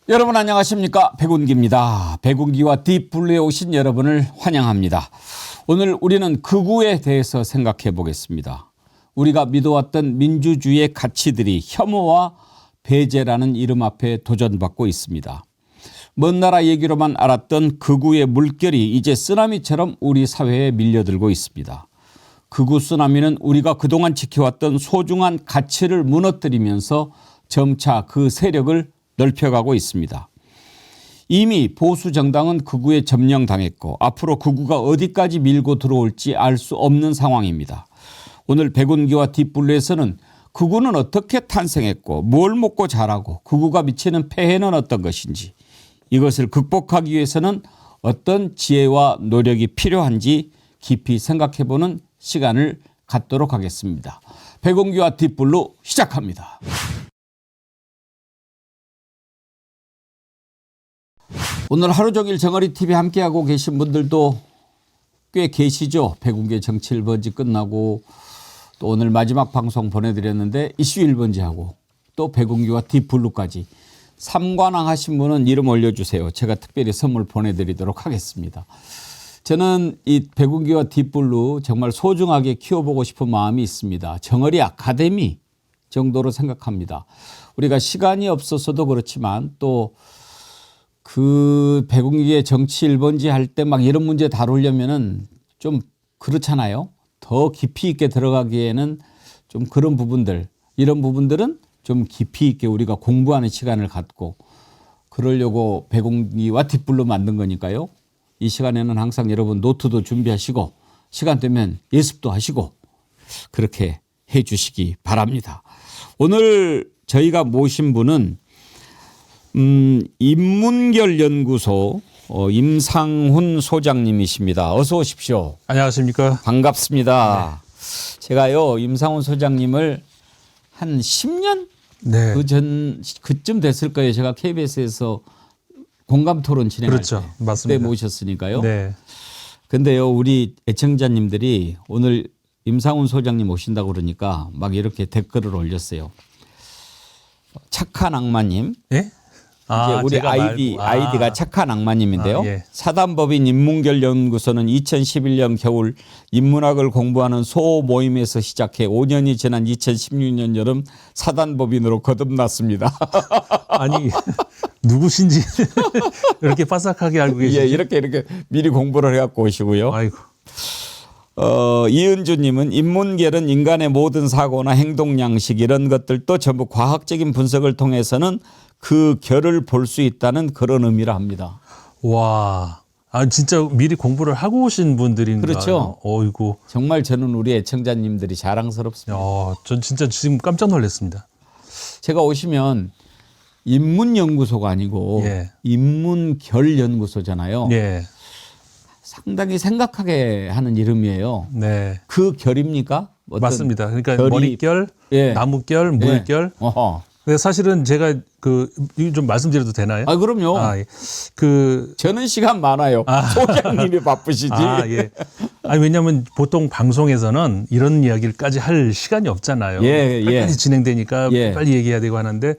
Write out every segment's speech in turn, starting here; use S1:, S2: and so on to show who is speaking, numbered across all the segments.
S1: 여러분 안녕하십니까? 백운기입니다. 백운기와 딥블루에 오신 여러분을 환영합니다. 오늘 우리는 극우에 대해서 생각해 보겠습니다. 우리가 믿어왔던 민주주의의 가치들이 혐오와 배제라는 이름 앞에 도전받고 있습니다. 먼 나라 얘기로만 알았던 극우의 물결이 이제 쓰나미처럼 우리 사회에 밀려들고 있습니다. 극우 쓰나미는 우리가 그동안 지켜왔던 소중한 가치를 무너뜨리면서 점차 그 세력을 넓혀가고 있습니다. 이미 보수 정당은 극우에 점령당했고 앞으로 극우가 어디까지 밀고 들어올지 알 수 없는 상황입니다. 오늘 백운기와 딥블루에서는 극우는 어떻게 탄생했고 뭘 먹고 자라고 극우가 미치는 폐해는 어떤 것인지, 이것을 극복하기 위해서는 어떤 지혜와 노력이 필요한지 깊이 생각해보는 시간을 갖도록 하겠습니다. 백운기와 딥블루 시작합니다. 오늘 하루 종일 정어리TV 함께하고 계신 분들도 꽤 계시죠. 백운기의 정치 1번지 끝나고 또 오늘 마지막 방송 보내드렸는데 이슈 1번지 하고 또 백운기와 딥블루까지 3관왕 하신 분은 이름 올려주세요. 제가 특별히 선물 보내드리도록 하겠습니다. 저는 이 백운기와 딥블루 정말 소중하게 키워보고 싶은 마음이 있습니다. 정어리 아카데미 정도로 생각합니다. 우리가 시간이 없어서도 그렇지만 또 그 백운기의 정치 1번지 할 때 막 이런 문제 다루려면은 좀 그렇잖아요. 더 깊이 있게 들어가기에는 좀 그런 부분들, 이런 부분들은 좀 깊이 있게 우리가 공부하는 시간을 갖고 그러려고 백운기와 딥블루 만든 거니까요. 이 시간에는 항상 여러분 노트도 준비하시고 시간 되면 예습도 하시고 그렇게 해 주시기 바랍니다. 오늘 저희가 모신 분은 인문결연구소 임상훈 소장님이십니다. 어서 오십시오.
S2: 안녕하십니까.
S1: 반갑습니다. 네. 제가요 임상훈 소장님을 한 10년
S2: 네.
S1: 그쯤 됐을 거예요. 제가 KBS에서 공감토론 진행할
S2: 그렇죠.
S1: 때
S2: 맞습니다.
S1: 그때 모셨으니까요.
S2: 네.
S1: 근데요 우리 애청자님들이 오늘 임상훈 소장님 오신다고 그러니까 막 이렇게 댓글을 올렸어요. 착한 악마님.
S2: 예?
S1: 이제 우리 아이디가 착한 악마님인데요.
S2: 예.
S1: 사단법인 인문결연구소는 2011년 겨울 인문학을 공부하는 소모임에서 시작해 5년이 지난 2016년 여름 사단법인으로 거듭났습니다.
S2: 아니 누구신지 이렇게 빠삭하게 알고 계시죠?
S1: 예, 이렇게 미리 공부를 해갖고 오시고요.
S2: 아이고.
S1: 이은주님은 인문결은 인간의 모든 사고나 행동 양식 이런 것들도 전부 과학적인 분석을 통해서는 그 결을 볼 수 있다는 그런 의미라 합니다.
S2: 와, 아 진짜 미리 공부를 하고 오신 분들인가요?
S1: 그렇죠.
S2: 어이구.
S1: 정말 저는 우리 애청자님들이 자랑스럽습니다.
S2: 전 진짜 지금 깜짝 놀랐습니다.
S1: 제가 오시면 인문연구소가 아니고
S2: 예.
S1: 인문결연구소잖아요.
S2: 예.
S1: 상당히 생각하게 하는 이름이에요.
S2: 네.
S1: 그 결입니까?
S2: 맞습니다. 그러니까
S1: 결이,
S2: 머릿결,
S1: 예.
S2: 나무결, 물결.
S1: 예. 어허.
S2: 근데 사실은 제가 이거 좀 말씀드려도 되나요?
S1: 아, 그럼요.
S2: 예.
S1: 저는 시간 많아요. 소장님이 바쁘시지.
S2: 예. 아니, 왜냐하면 보통 방송에서는 이런 이야기를까지 할 시간이 없잖아요.
S1: 예, 예.
S2: 빨리 진행되니까
S1: 예.
S2: 빨리 얘기해야 되고 하는데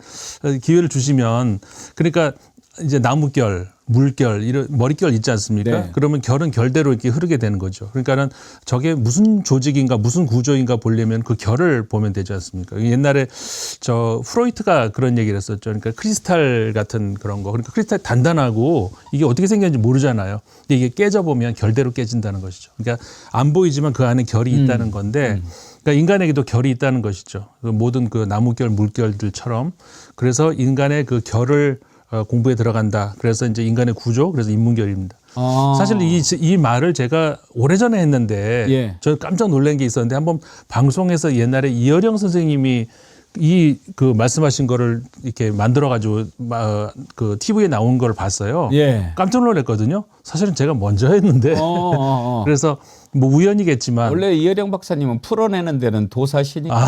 S2: 기회를 주시면 그러니까 이제 나무결, 물결, 이런 머릿결 있지 않습니까?
S1: 네.
S2: 그러면 결은 결대로 이렇게 흐르게 되는 거죠. 그러니까는 저게 무슨 조직인가, 무슨 구조인가 보려면 그 결을 보면 되지 않습니까? 옛날에 프로이트가 그런 얘기를 했었죠. 그러니까 크리스탈 같은 그런 거. 그러니까 크리스탈 단단하고 이게 어떻게 생겼는지 모르잖아요. 근데 이게 깨져보면 결대로 깨진다는 것이죠. 그러니까 안 보이지만 그 안에 결이 있다는 건데 그러니까 인간에게도 결이 있다는 것이죠. 모든 그 나무결, 물결들처럼. 그래서 인간의 그 결을 공부에 들어간다. 그래서 이제 인간의 구조, 그래서 인문결입니다. 사실 이 말을 제가 오래전에 했는데
S1: 예.
S2: 저는 깜짝 놀란 게 있었는데 한번 방송에서 옛날에 이어령 선생님이 그 말씀하신 거를 이렇게 만들어가지고 그 TV에 나온 걸 봤어요.
S1: 예.
S2: 깜짝 놀랐거든요. 사실은 제가 먼저 했는데 그래서 뭐 우연이겠지만
S1: 원래 이어령 박사님은 풀어내는 데는 도사시니까.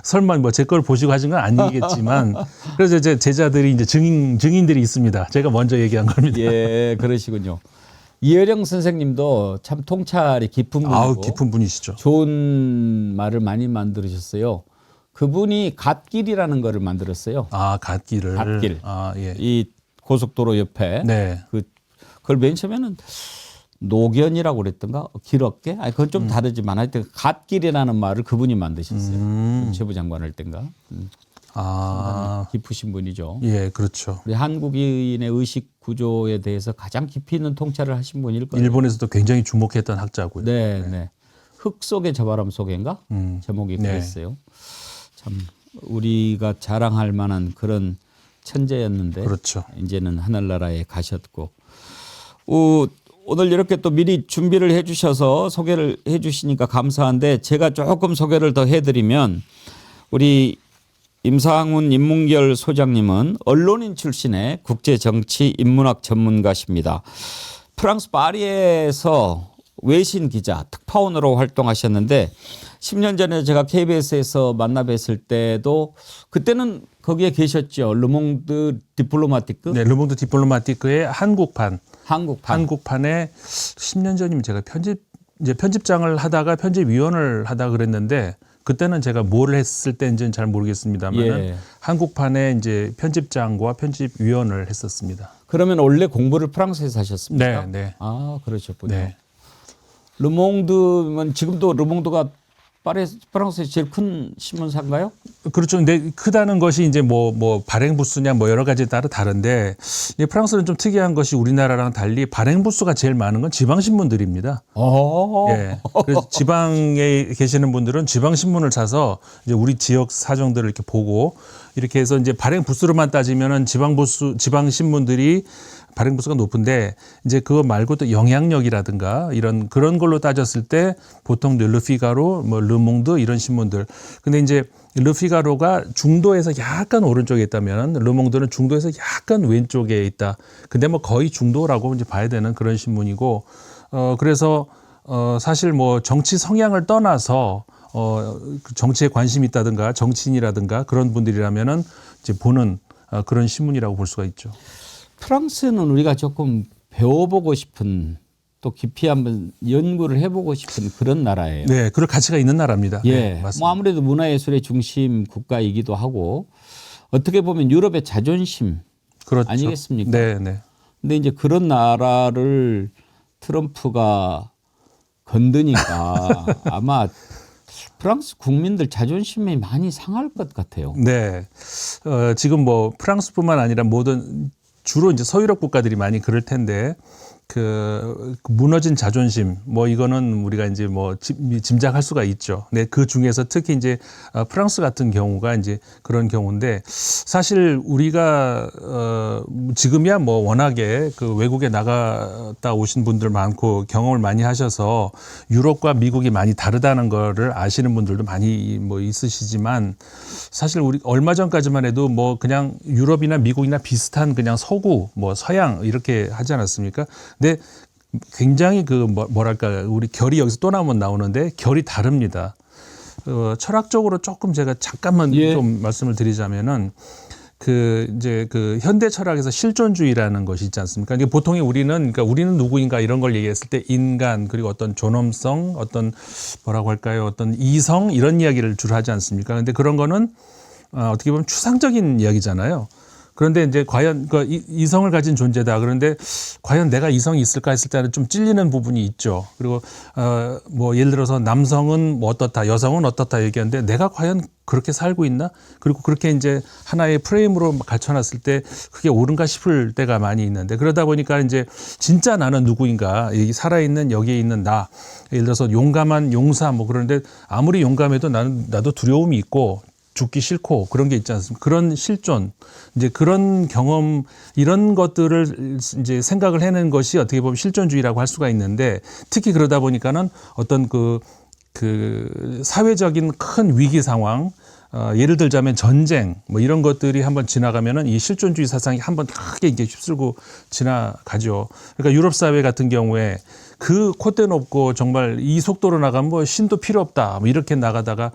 S2: 설마 뭐 제 걸 보시고 하신 건 아니겠지만 그래서 이제 제자들이 이제 증인들이 있습니다. 제가 먼저 얘기한 겁니다.
S1: 예, 그러시군요. 이어령 선생님도 참 통찰이 깊은 분이고
S2: 깊은 분이시죠.
S1: 좋은 말을 많이 만들으셨어요. 그분이 갓길이라는 거를 만들었어요.
S2: 갓길을.
S1: 갓길.
S2: 예.
S1: 이 고속도로 옆에
S2: 네.
S1: 그걸 맨 처음에는 노견이라고 그랬던가 길었게 아니 그건 좀 다르지만 하여튼 갓길이라는 말을 그분이 만드셨어요. 문체부 장관 할 땐가 깊으신 분이죠.
S2: 예, 그렇죠.
S1: 우리 한국인의 의식 구조에 대해서 가장 깊이 있는 통찰을 하신 분일 거예요.
S2: 일본에서도 굉장히 주목했던 학자고요.
S1: 네, 네. 흙 속의 저 바람 속인가 제목이
S2: 네.
S1: 그랬어요. 참 우리가 자랑할 만한 그런 천재였는데
S2: 그렇죠.
S1: 이제는 하늘나라에 가셨고 오늘 이렇게 또 미리 준비를 해주셔서 소개를 해주시니까 감사한데 제가 조금 소개를 더 해드리면 우리 임상훈 인문결 소장님은 언론인 출신의 국제정치 인문학 전문가십니다. 프랑스 파리에서 외신 기자 특파원으로 활동하셨는데 10년 전에 제가 KBS에서 만나 뵀을 때도 그때는 거기에 계셨죠. 르몽드 디플로마티크.
S2: 네, 르몽드 디플로마티크의 한국판.
S1: 한국판.
S2: 한국판에 10년 전이면 제가 편집장을 하다가 편집위원을 하다 그랬는데 그때는 제가 뭘 했을 때인지는 잘 모르겠습니다만
S1: 예.
S2: 한국판에 이제 편집장과 편집위원을 했었습니다.
S1: 그러면 원래 공부를 프랑스에서 하셨습니까?
S2: 네, 네.
S1: 아, 그러셨군요.
S2: 네.
S1: 르몽드면 지금도 르몽드가 프랑스에서 제일 큰 신문사인가요?
S2: 그렇죠. 근데 크다는 것이 이제 뭐 발행 부수냐 뭐 여러 가지에 따라 다른데 이 프랑스는 좀 특이한 것이 우리나라랑 달리 발행 부수가 제일 많은 건 지방 신문들입니다. 예. 그래서 지방에 계시는 분들은 지방 신문을 사서 이제 우리 지역 사정들을 이렇게 보고 이렇게 해서 이제 발행 부수로만 따지면은 지방 신문들이 발행 부수가 높은데 이제 그거 말고 또 영향력이라든가 이런 그런 걸로 따졌을 때 보통 르피가로 뭐 르몽드 이런 신문들. 근데 이제 르피가로가 중도에서 약간 오른쪽에 있다면 르몽드는 중도에서 약간 왼쪽에 있다. 근데 뭐 거의 중도라고 이제 봐야 되는 그런 신문이고 그래서 사실 뭐 정치 성향을 떠나서 정치에 관심이 있다든가 정치인이라든가 그런 분들이라면은 이제 보는 그런 신문이라고 볼 수가 있죠.
S1: 프랑스는 우리가 조금 배워보고 싶은 또 깊이 한번 연구를 해보고 싶은 그런 나라예요.
S2: 네, 그럴 가치가 있는 나라입니다.
S1: 예,
S2: 네, 맞습니다.
S1: 뭐 아무래도 문화예술의 중심 국가이기도 하고 어떻게 보면 유럽의 자존심
S2: 그렇죠.
S1: 아니겠습니까?
S2: 네, 네.
S1: 근데 이제 그런 나라를 트럼프가 건드니까 아마 프랑스 국민들 자존심이 많이 상할 것 같아요.
S2: 네. 지금 뭐 프랑스뿐만 아니라 모든 주로 이제 서유럽 국가들이 많이 그럴 텐데 그 무너진 자존심 뭐 이거는 우리가 이제 뭐 짐작할 수가 있죠. 네, 그 중에서 특히 이제 프랑스 같은 경우가 이제 그런 경우인데 사실 우리가 지금이야 뭐 워낙에 그 외국에 나갔다 오신 분들 많고 경험을 많이 하셔서 유럽과 미국이 많이 다르다는 거를 아시는 분들도 많이 뭐 있으시지만 사실 우리 얼마 전까지만 해도 뭐 그냥 유럽이나 미국이나 비슷한 그냥 서구 뭐 서양 이렇게 하지 않았습니까? 근데 굉장히 그 뭐랄까 우리 결이 여기서 또 나오는데 결이 다릅니다. 철학적으로 조금 제가 잠깐만 좀 말씀을 드리자면은 그 이제 그 현대 철학에서 실존주의라는 것이 있지 않습니까? 이게 보통의 그러니까 우리는 누구인가 이런 걸 얘기했을 때 인간 그리고 어떤 존엄성 어떤 뭐라고 할까요? 어떤 이성 이런 이야기를 주로 하지 않습니까? 근데 그런 거는 어떻게 보면 추상적인 이야기잖아요. 그런데 이제 과연 그 이성을 가진 존재다. 그런데 과연 내가 이성이 있을까 했을 때는 좀 찔리는 부분이 있죠. 그리고 뭐 예를 들어서 남성은 뭐 어떻다, 여성은 어떻다 얘기하는데 내가 과연 그렇게 살고 있나? 그리고 그렇게 이제 하나의 프레임으로 갖춰놨을 때 그게 옳은가 싶을 때가 많이 있는데 그러다 보니까 이제 진짜 나는 누구인가? 여기 살아있는 여기에 있는 나. 예를 들어서 용감한 용사 뭐 그런데 아무리 용감해도 나도 두려움이 있고 죽기 싫고 그런 게 있지 않습니까? 그런 실존, 이제 그런 경험, 이런 것들을 이제 생각을 해낸 것이 어떻게 보면 실존주의라고 할 수가 있는데 특히 그러다 보니까는 어떤 그 사회적인 큰 위기 상황, 예를 들자면 전쟁, 뭐 이런 것들이 한번 지나가면은 이 실존주의 사상이 한번 크게 이게 휩쓸고 지나가죠. 그러니까 유럽 사회 같은 경우에 그 콧대 높고 정말 이 속도로 나가면 뭐 신도 필요 없다, 뭐 이렇게 나가다가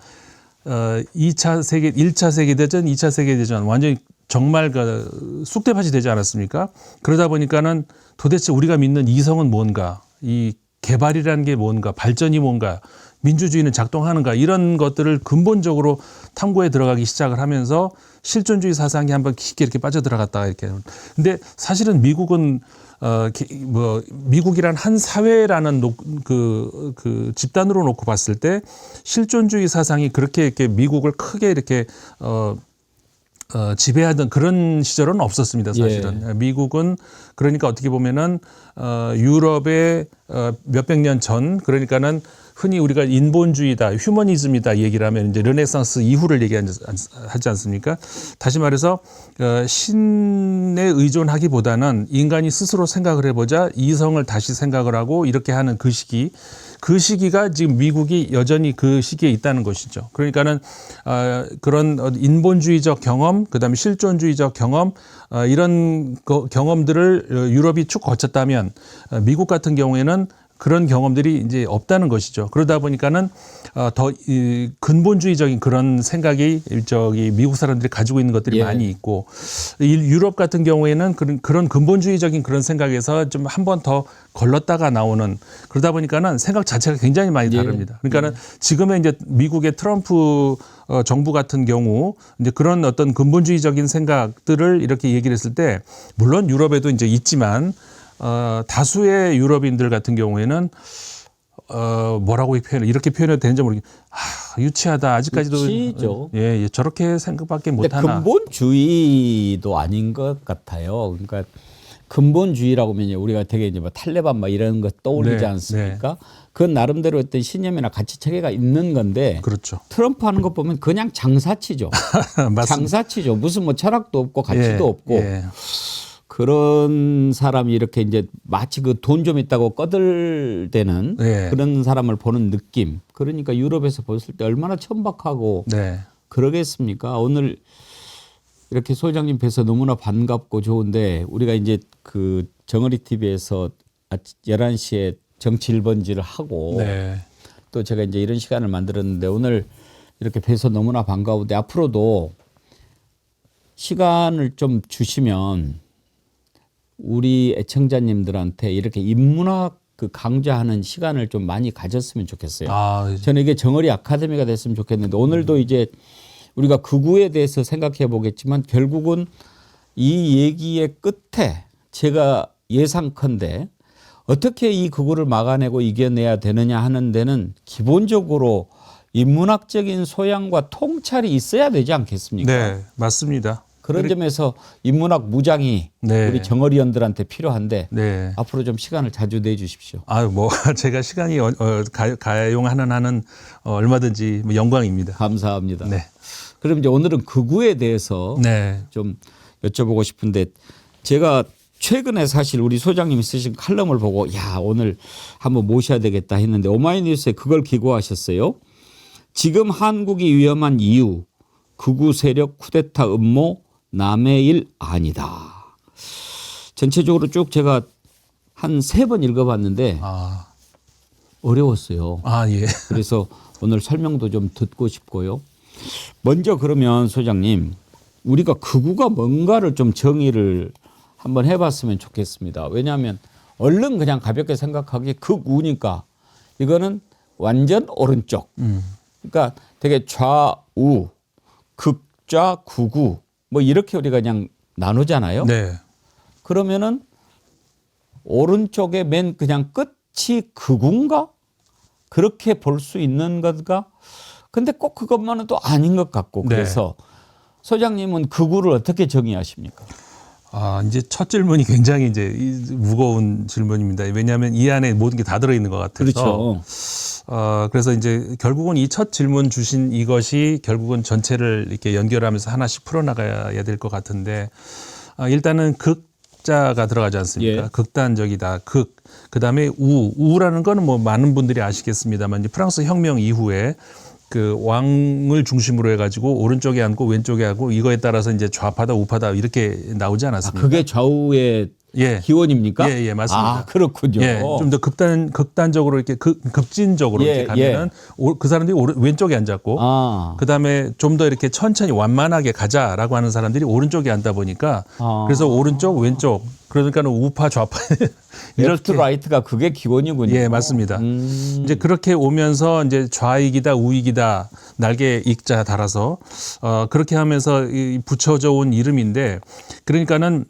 S2: 1차 세계대전, 2차 세계대전 완전히 정말 그 쑥대밭이 되지 않았습니까? 그러다 보니까는 도대체 우리가 믿는 이성은 뭔가 이 개발이라는 게 뭔가, 발전이 뭔가, 민주주의는 작동하는가, 이런 것들을 근본적으로 탐구에 들어가기 시작을 하면서 실존주의 사상이 한번 깊게 이렇게 빠져들어갔다가 이렇게. 근데 사실은 미국은 미국이란 한 사회라는 그 집단으로 놓고 봤을 때 실존주의 사상이 그렇게 이렇게 미국을 크게 이렇게 지배하던 그런 시절은 없었습니다, 사실은.
S1: 예.
S2: 미국은 그러니까 어떻게 보면은 유럽의 몇백 년 전, 그러니까는 흔히 우리가 인본주의다, 휴머니즘이다 얘기를 하면 이제 르네상스 이후를 얘기하지 않습니까? 다시 말해서 신에 의존하기보다는 인간이 스스로 생각을 해보자, 이성을 다시 생각을 하고 이렇게 하는 그 시기가 지금 미국이 여전히 그 시기에 있다는 것이죠. 그러니까는 그런 인본주의적 경험, 그다음에 실존주의적 경험, 이런 경험들을 유럽이 쭉 거쳤다면 미국 같은 경우에는 그런 경험들이 이제 없다는 것이죠. 그러다 보니까는 더 근본주의적인 그런 생각이 미국 사람들이 가지고 있는 것들이
S1: 예.
S2: 많이 있고, 유럽 같은 경우에는 그런 근본주의적인 그런 생각에서 좀 한 번 더 걸렀다가 나오는, 그러다 보니까는 생각 자체가 굉장히 많이 다릅니다. 그러니까는 지금의 이제 미국의 트럼프 정부 같은 경우 이제 그런 어떤 근본주의적인 생각들을 이렇게 얘기를 했을 때, 물론 유럽에도 이제 있지만 다수의 유럽인들 같은 경우에는 뭐라고 이렇게 표현해도 되는지 모르겠는데, 유치하다, 아직까지도
S1: 유치죠.
S2: 예, 저렇게 생각밖에
S1: 근데
S2: 못하나.
S1: 근본주의도 아닌 것 같아요. 그러니까 근본주의라고 하면 우리가 되게 이제 뭐 탈레반 막 이런 거 떠올리지
S2: 네,
S1: 않습니까? 그건 나름대로 어떤 신념이나 가치 체계가 있는 건데,
S2: 그렇죠.
S1: 트럼프 하는 거 보면 그냥 장사치죠.
S2: 맞습니다.
S1: 장사치죠. 무슨 뭐 철학도 없고 가치도
S2: 예,
S1: 없고.
S2: 예.
S1: 그런 사람이 이렇게 이제 마치 그 돈 좀 있다고 꺼들대는
S2: 네.
S1: 그런 사람을 보는 느낌. 그러니까 유럽에서 봤을 때 얼마나 천박하고
S2: 네.
S1: 그러겠습니까? 오늘 이렇게 소장님 뵈서 너무나 반갑고 좋은데, 우리가 이제 그 정어리 TV에서 11시에 정치 1번지를 하고
S2: 네.
S1: 또 제가 이제 이런 시간을 만들었는데, 오늘 이렇게 뵈서 너무나 반가운데 앞으로도 시간을 좀 주시면 우리 애청자님들한테 이렇게 인문학 그 강좌하는 시간을 좀 많이 가졌으면 좋겠어요. 저는 이게 정어리 아카데미가 됐으면 좋겠는데, 오늘도 이제 우리가 극우에 대해서 생각해 보겠지만 결국은 이 얘기의 끝에 제가 예상컨대 어떻게 이 극우를 막아내고 이겨내야 되느냐 하는 데는 기본적으로 인문학적인 소양과 통찰이 있어야 되지 않겠습니까?
S2: 네, 맞습니다.
S1: 그런 점에서 인문학 무장이
S2: 네.
S1: 우리 정어리원들한테 필요한데,
S2: 네.
S1: 앞으로 좀 시간을 자주 내주십시오.
S2: 제가 시간이 가용하는 한은 얼마든지 뭐 영광입니다.
S1: 감사합니다.
S2: 네.
S1: 그럼 이제 오늘은 극우에 대해서
S2: 네.
S1: 좀 여쭤보고 싶은데, 제가 최근에 사실 우리 소장님이 쓰신 칼럼을 보고 오늘 한번 모셔야 되겠다 했는데, 오마이뉴스에 그걸 기고하셨어요. 지금 한국이 위험한 이유, 극우 세력 쿠데타 음모 남의 일 아니다. 전체적으로 쭉 제가 한 3번 읽어봤는데 어려웠어요.
S2: 예.
S1: 그래서 오늘 설명도 좀 듣고 싶고요. 먼저 그러면 소장님, 우리가 극우가 뭔가를 좀 정의를 한번 해봤으면 좋겠습니다. 왜냐하면 얼른 그냥 가볍게 생각하기에 극우니까 이거는 완전 오른쪽. 그러니까 되게 좌우, 극좌, 극우 뭐 이렇게 우리가 그냥 나누잖아요.
S2: 네.
S1: 그러면은 오른쪽에 맨 그냥 끝이 극우인가? 그렇게 볼 수 있는 건가? 근데 꼭 그것만은 또 아닌 것 같고, 그래서 소장님은 극우를 어떻게 정의하십니까?
S2: 이제 첫 질문이 굉장히 이제 무거운 질문입니다. 왜냐하면 이 안에 모든 게 다 들어있는 것 같아서.
S1: 그렇죠.
S2: 그래서 이제 결국은 이 첫 질문 주신 이것이 결국은 전체를 이렇게 연결하면서 하나씩 풀어나가야 될 것 같은데, 일단은 극자가 들어가지 않습니까?
S1: 예.
S2: 극단적이다. 그다음에 우라는 거는 뭐 많은 분들이 아시겠습니다만, 이제 프랑스 혁명 이후에 그 왕을 중심으로 해가지고 오른쪽에 앉고 왼쪽에 하고 이거에 따라서 이제 좌파다 우파다 이렇게 나오지 않았습니까?
S1: 그게 좌우의
S2: 예.
S1: 기원입니까?
S2: 예, 맞습니다.
S1: 아, 그렇군요.
S2: 예, 좀 더 극단적으로 이렇게 급진적으로
S1: 예,
S2: 이렇게 가면은 그 사람들이 왼쪽에 앉았고,
S1: 아.
S2: 그다음에 좀 더 이렇게 천천히 완만하게 가자라고 하는 사람들이 오른쪽에 앉다 보니까 그래서 오른쪽, 왼쪽 그러니까는 우파 좌파
S1: 레프트 라이트가 그게 기원이군요.
S2: 예, 맞습니다. 이제 그렇게 오면서 이제 좌익이다, 우익이다, 날개 익자 달아서 그렇게 하면서 붙여져 온 이름인데, 그러니까는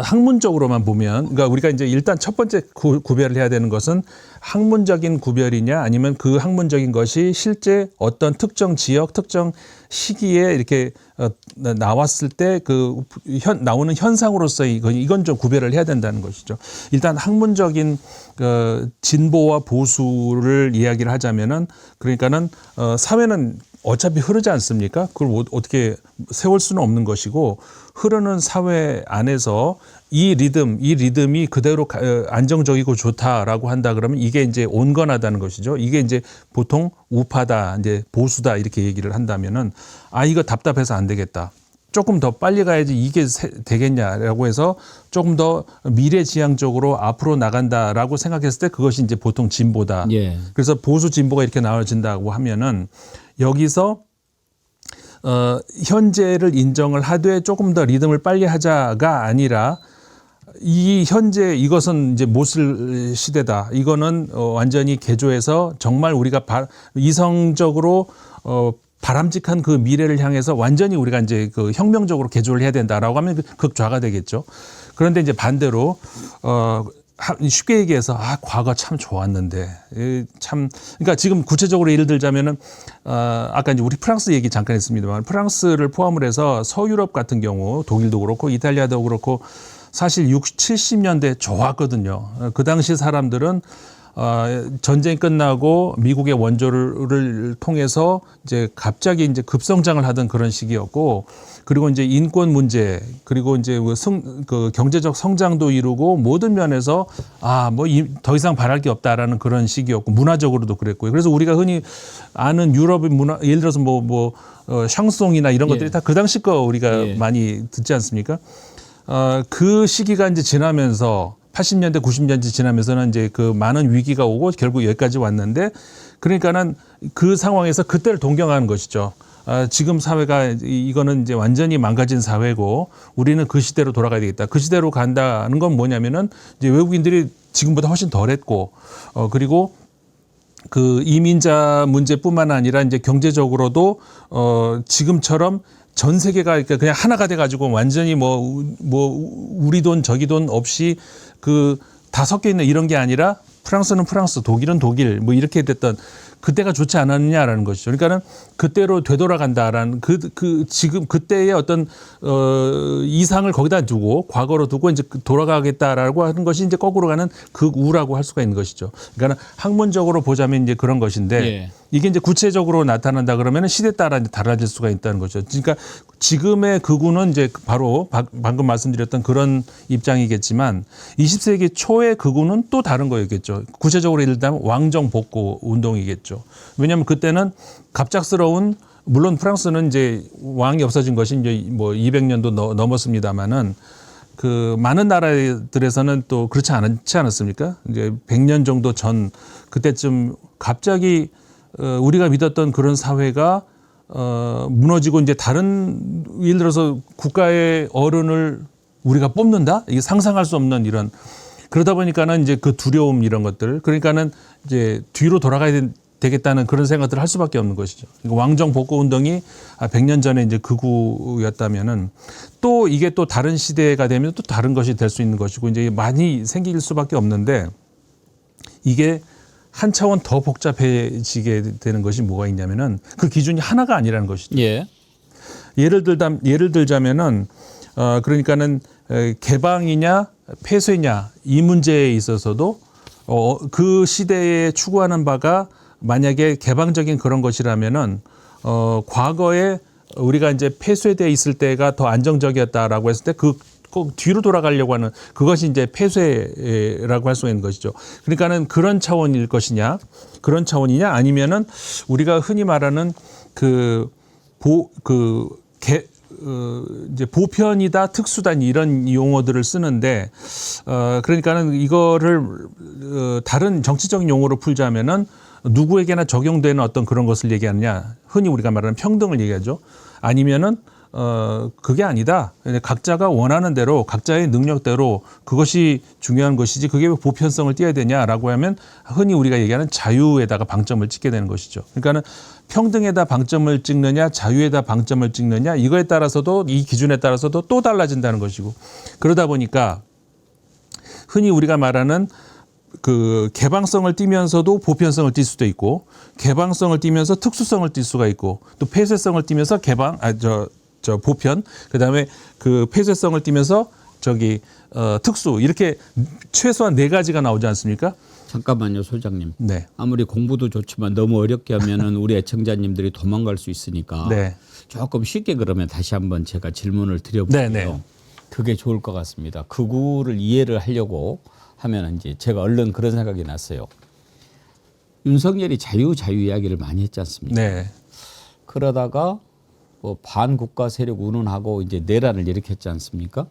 S2: 학문적으로만 보면, 그러니까 우리가 이제 일단 첫 번째 구별을 해야 되는 것은 학문적인 구별이냐, 아니면 그 학문적인 것이 실제 어떤 특정 지역, 특정 시기에 이렇게 나왔을 때 그 나오는 현상으로서 이건 좀 구별을 해야 된다는 것이죠. 일단 학문적인 진보와 보수를 이야기를 하자면은, 그러니까는 사회는 어차피 흐르지 않습니까? 그걸 어떻게 세울 수는 없는 것이고, 흐르는 사회 안에서 이 리듬이 그대로 안정적이고 좋다라고 한다 그러면 이게 이제 온건하다는 것이죠. 이게 이제 보통 우파다, 이제 보수다 이렇게 얘기를 한다면은, 이거 답답해서 안 되겠다. 조금 더 빨리 가야지 이게 되겠냐라고 해서 조금 더 미래지향적으로 앞으로 나간다라고 생각했을 때 그것이 이제 보통 진보다.
S1: 예.
S2: 그래서 보수 진보가 이렇게 나눠진다고 하면은 여기서 현재를 인정을 하되 조금 더 리듬을 빨리 하자가 아니라, 이 현재 이것은 이제 못 쓸 시대다. 이거는 완전히 개조해서 정말 우리가 이성적으로 바람직한 그 미래를 향해서 완전히 우리가 이제 그 혁명적으로 개조를 해야 된다라고 하면 극좌가 되겠죠. 그런데 이제 반대로 쉽게 얘기해서 과거 참 좋았는데 참, 그러니까 지금 구체적으로 예를 들자면은 아까 이제 우리 프랑스 얘기 잠깐 했습니다만, 프랑스를 포함을 해서 서유럽 같은 경우 독일도 그렇고 이탈리아도 그렇고 사실 60, 70년대 좋았거든요. 그 당시 사람들은 전쟁이 끝나고 미국의 원조를 통해서 이제 갑자기 이제 급성장을 하던 그런 시기였고, 그리고 이제 인권 문제, 그리고 이제 그 경제적 성장도 이루고 모든 면에서 더 이상 바랄 게 없다라는 그런 시기였고, 문화적으로도 그랬고요. 그래서 우리가 흔히 아는 유럽의 문화, 예를 들어서 샹송이나 이런 것들이 다 그 당시 거 우리가 많이 듣지 않습니까? 그 시기가 이제 지나면서 80년대, 90년대 지나면서는 이제 그 많은 위기가 오고 결국 여기까지 왔는데, 그러니까는 그 상황에서 그때를 동경하는 것이죠. 지금 사회가 이거는 이제 완전히 망가진 사회고 우리는 그 시대로 돌아가야 되겠다. 그 시대로 간다는 건 뭐냐면은 이제 외국인들이 지금보다 훨씬 덜했고, 그리고 그 이민자 문제뿐만 아니라 이제 경제적으로도 지금처럼 전 세계가 그냥 하나가 돼가지고 완전히 우리 돈 저기 돈 없이 다 섞여 있는 이런 게 아니라, 프랑스는 프랑스, 독일은 독일 이렇게 됐던 그때가 좋지 않았느냐라는 것이죠. 그러니까는 그때로 되돌아간다라는 지금 그때의 어떤 이상을 거기다 두고 과거로 두고 이제 돌아가겠다라고 하는 것이 이제 거꾸로 가는 극우라고 할 수가 있는 것이죠. 그러니까 학문적으로 보자면 이제 그런 것인데, 이게 이제 구체적으로 나타난다 그러면 시대에 따라 이제 달라질 수가 있다는 거죠. 그러니까 지금의 극우는 이제 바로 방금 말씀드렸던 그런 입장이겠지만, 20세기 초의 극우는 또 다른 거였겠죠. 구체적으로 예를 들면 왕정 복고 운동이겠죠. 왜냐하면 그때는 갑작스러운, 물론 프랑스는 이제 왕이 없어진 것이 이제 200년도 넘었습니다만은, 그 많은 나라들에서는 또 그렇지 않았습니까? 이제 100년 정도 전 그때쯤 갑자기 우리가 믿었던 그런 사회가 무너지고, 이제 다른, 예를 들어서 국가의 어른을 우리가 뽑는다? 이게 상상할 수 없는 이런, 그러다 보니까는 이제 그 두려움 이런 것들, 그러니까는 이제 뒤로 돌아가야 되겠다는 그런 생각들을 할 수밖에 없는 것이죠. 왕정 복고 운동이 100년 전에 이제 극우였다면은, 또 이게 또 다른 시대가 되면 또 다른 것이 될 수 있는 것이고, 이제 많이 생길 수밖에 없는데, 이게 한 차원 더 복잡해지게 되는 것이 뭐가 있냐면은 그 기준이 하나가 아니라는 것이죠. 예를 들자면은 그러니까는 개방이냐 폐쇄냐 이 문제에 있어서도 그 시대에 추구하는 바가 만약에 개방적인 그런 것이라면은 과거에 우리가 이제 폐쇄되어 있을 때가 더 안정적이었다라고 했을 때 꼭 뒤로 돌아가려고 하는 그것이 이제 폐쇄라고 할 수 있는 것이죠. 그러니까는 그런 차원일 것이냐, 그런 차원이냐, 아니면은 우리가 흔히 말하는 이제 보편이다, 특수다 이런 용어들을 쓰는데 그러니까는 이거를 다른 정치적인 용어로 풀자면은 누구에게나 적용되는 어떤 그런 것을 얘기하느냐, 흔히 우리가 말하는 평등을 얘기하죠. 아니면은 그게 아니다. 각자가 원하는 대로 각자의 능력대로 그것이 중요한 것이지 그게 왜 보편성을 띠어야 되냐라고 하면 흔히 우리가 얘기하는 자유에다가 방점을 찍게 되는 것이죠. 그러니까는 평등에다 방점을 찍느냐 자유에다 방점을 찍느냐 이거에 따라서도 이 기준에 따라서도 또 달라진다는 것이고 그러다 보니까 흔히 우리가 말하는 그 개방성을 띠면서도 보편성을 띌 수도 있고 개방성을 띠면서 특수성을 띌 수가 있고 또 폐쇄성을 띠면서 보편 그다음에 그 폐쇄성을 띠면서 특수 이렇게 최소한 4가지가 나오지 않습니까?
S1: 잠깐만요, 소장님.
S2: 네.
S1: 아무리 공부도 좋지만 너무 어렵게 하면은 우리 애청자님들이 도망갈 수 있으니까
S2: 네.
S1: 조금 쉽게 그러면 다시 한번 제가 질문을 드려볼게요.
S2: 네, 네.
S1: 그게 좋을 것 같습니다. 극우를 이해를 하려고 하면 이제 제가 얼른 그런 생각이 났어요. 윤석열이 자유 이야기를 많이 했지 않습니까?
S2: 네.
S1: 그러다가 뭐 반국가 세력 운운하고 이제 내란을 일으켰지 않습니까?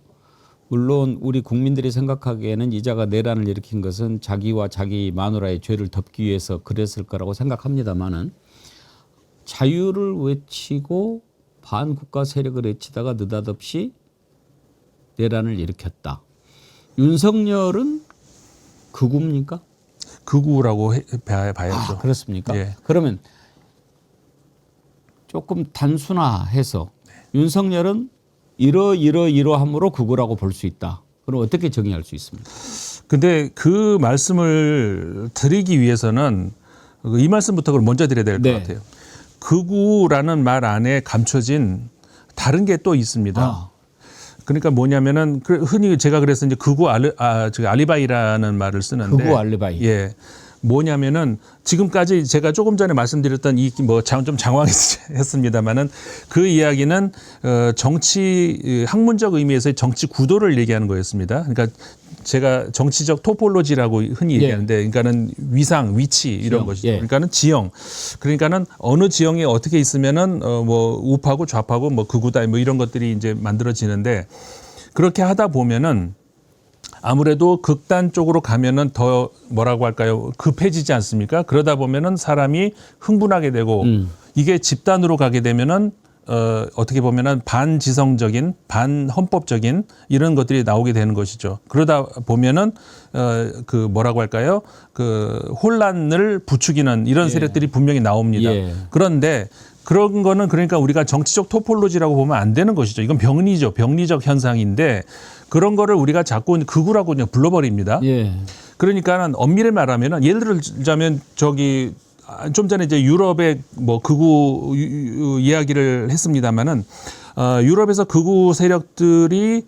S1: 물론 우리 국민들이 생각하기에는 이자가 내란을 일으킨 것은 자기와 자기 마누라의 죄를 덮기 위해서 그랬을 거라고 생각합니다만은 자유를 외치고 반국가 세력을 외치다가 느닷없이 내란을 일으켰다. 윤석열은 극우입니까?
S2: 극우라고 봐야죠.
S1: 그렇습니까?
S2: 예.
S1: 그러면 조금 단순화해서 윤석열은 이러함으로 극우라고 볼 수 있다. 그럼 어떻게 정의할 수 있습니까?
S2: 근데 그 말씀을 드리기 위해서는 이 말씀부터 그럼 먼저 드려야 될 것
S1: 네.
S2: 같아요. 극우라는 말 안에 감춰진 다른 게 또 있습니다. 그러니까 뭐냐면은 흔히 제가 그래서 이제 극우 알리바이라는 말을 쓰는데
S1: 극우 알리바이.
S2: 예. 뭐냐면은 지금까지 제가 조금 전에 말씀드렸던 좀 장황했습니다만은 그 이야기는 정치 학문적 의미에서의 정치 구도를 얘기하는 거였습니다. 그러니까 제가 정치적 토폴로지라고 흔히 얘기하는데 그러니까는 위상, 위치 이런
S1: 지형.
S2: 것이죠.
S1: 예.
S2: 그러니까는 지형. 그러니까는 어느 지형에 어떻게 있으면은 뭐 우파고 좌파고 뭐 극우다 뭐 이런 것들이 이제 만들어지는데 그렇게 하다 보면은 아무래도 극단 쪽으로 가면은 더 뭐라고 할까요? 급해지지 않습니까? 그러다 보면은 사람이 흥분하게 되고 이게 집단으로 가게 되면은 어떻게 보면은 반지성적인, 반헌법적인 이런 것들이 나오게 되는 것이죠. 그러다 보면은 그 뭐라고 할까요? 그 혼란을 부추기는 이런 세력들이 분명히 나옵니다.
S1: 예.
S2: 그런데 그런 거는 그러니까 우리가 정치적 토폴로지라고 보면 안 되는 것이죠. 이건 병리죠. 병리적 현상인데 그런 거를 우리가 자꾸 극우라고 그냥 불러버립니다.
S1: 예.
S2: 그러니까는 엄밀히 말하면은 예를 들자면 좀 전에 이제 유럽의 뭐 극우 이야기를 했습니다마는 유럽에서 극우 세력들이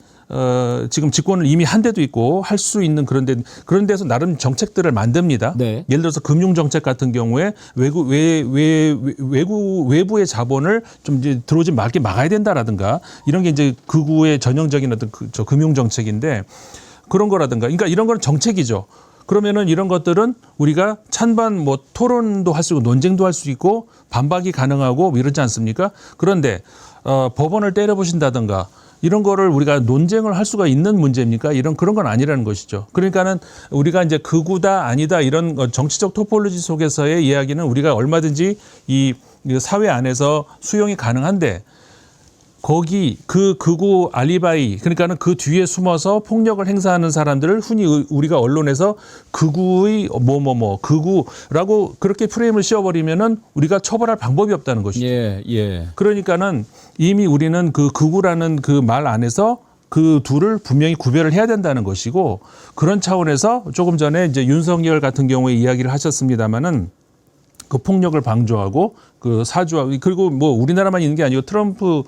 S2: 지금 집권을 이미 한 데도 있고 할 수 있는 그런 데서 나름 정책들을 만듭니다.
S1: 네.
S2: 예를 들어서 금융 정책 같은 경우에 외부의 자본을 좀 이제 들어오지 말게 막아야 된다라든가 이런 게 이제 극우의 전형적인 어떤 금융 정책인데 그런 거라든가 그러니까 이런 거는 정책이죠. 그러면은 이런 것들은 우리가 찬반 뭐 토론도 할 수 있고 논쟁도 할 수 있고 반박이 가능하고 뭐 이러지 않습니까? 그런데 법원을 때려부신다든가 이런 거를 우리가 논쟁을 할 수가 있는 문제입니까? 그런 건 아니라는 것이죠. 그러니까는 우리가 이제 극우다 아니다 이런 정치적 토폴로지 속에서의 이야기는 우리가 얼마든지 이 사회 안에서 수용이 가능한데 거기 그 극우 알리바이 그러니까는 그 뒤에 숨어서 폭력을 행사하는 사람들을 흔히 우리가 언론에서 극우의 극우라고 그렇게 프레임을 씌워버리면은 우리가 처벌할 방법이 없다는 것이죠.
S1: 예. 예.
S2: 그러니까는 이미 우리는 그 극우라는 그 말 안에서 그 둘을 분명히 구별을 해야 된다는 것이고 그런 차원에서 조금 전에 이제 윤석열 같은 경우에 이야기를 하셨습니다마는 그 폭력을 방조하고 그 사주하고 그리고 뭐 우리나라만 있는 게 아니고 트럼프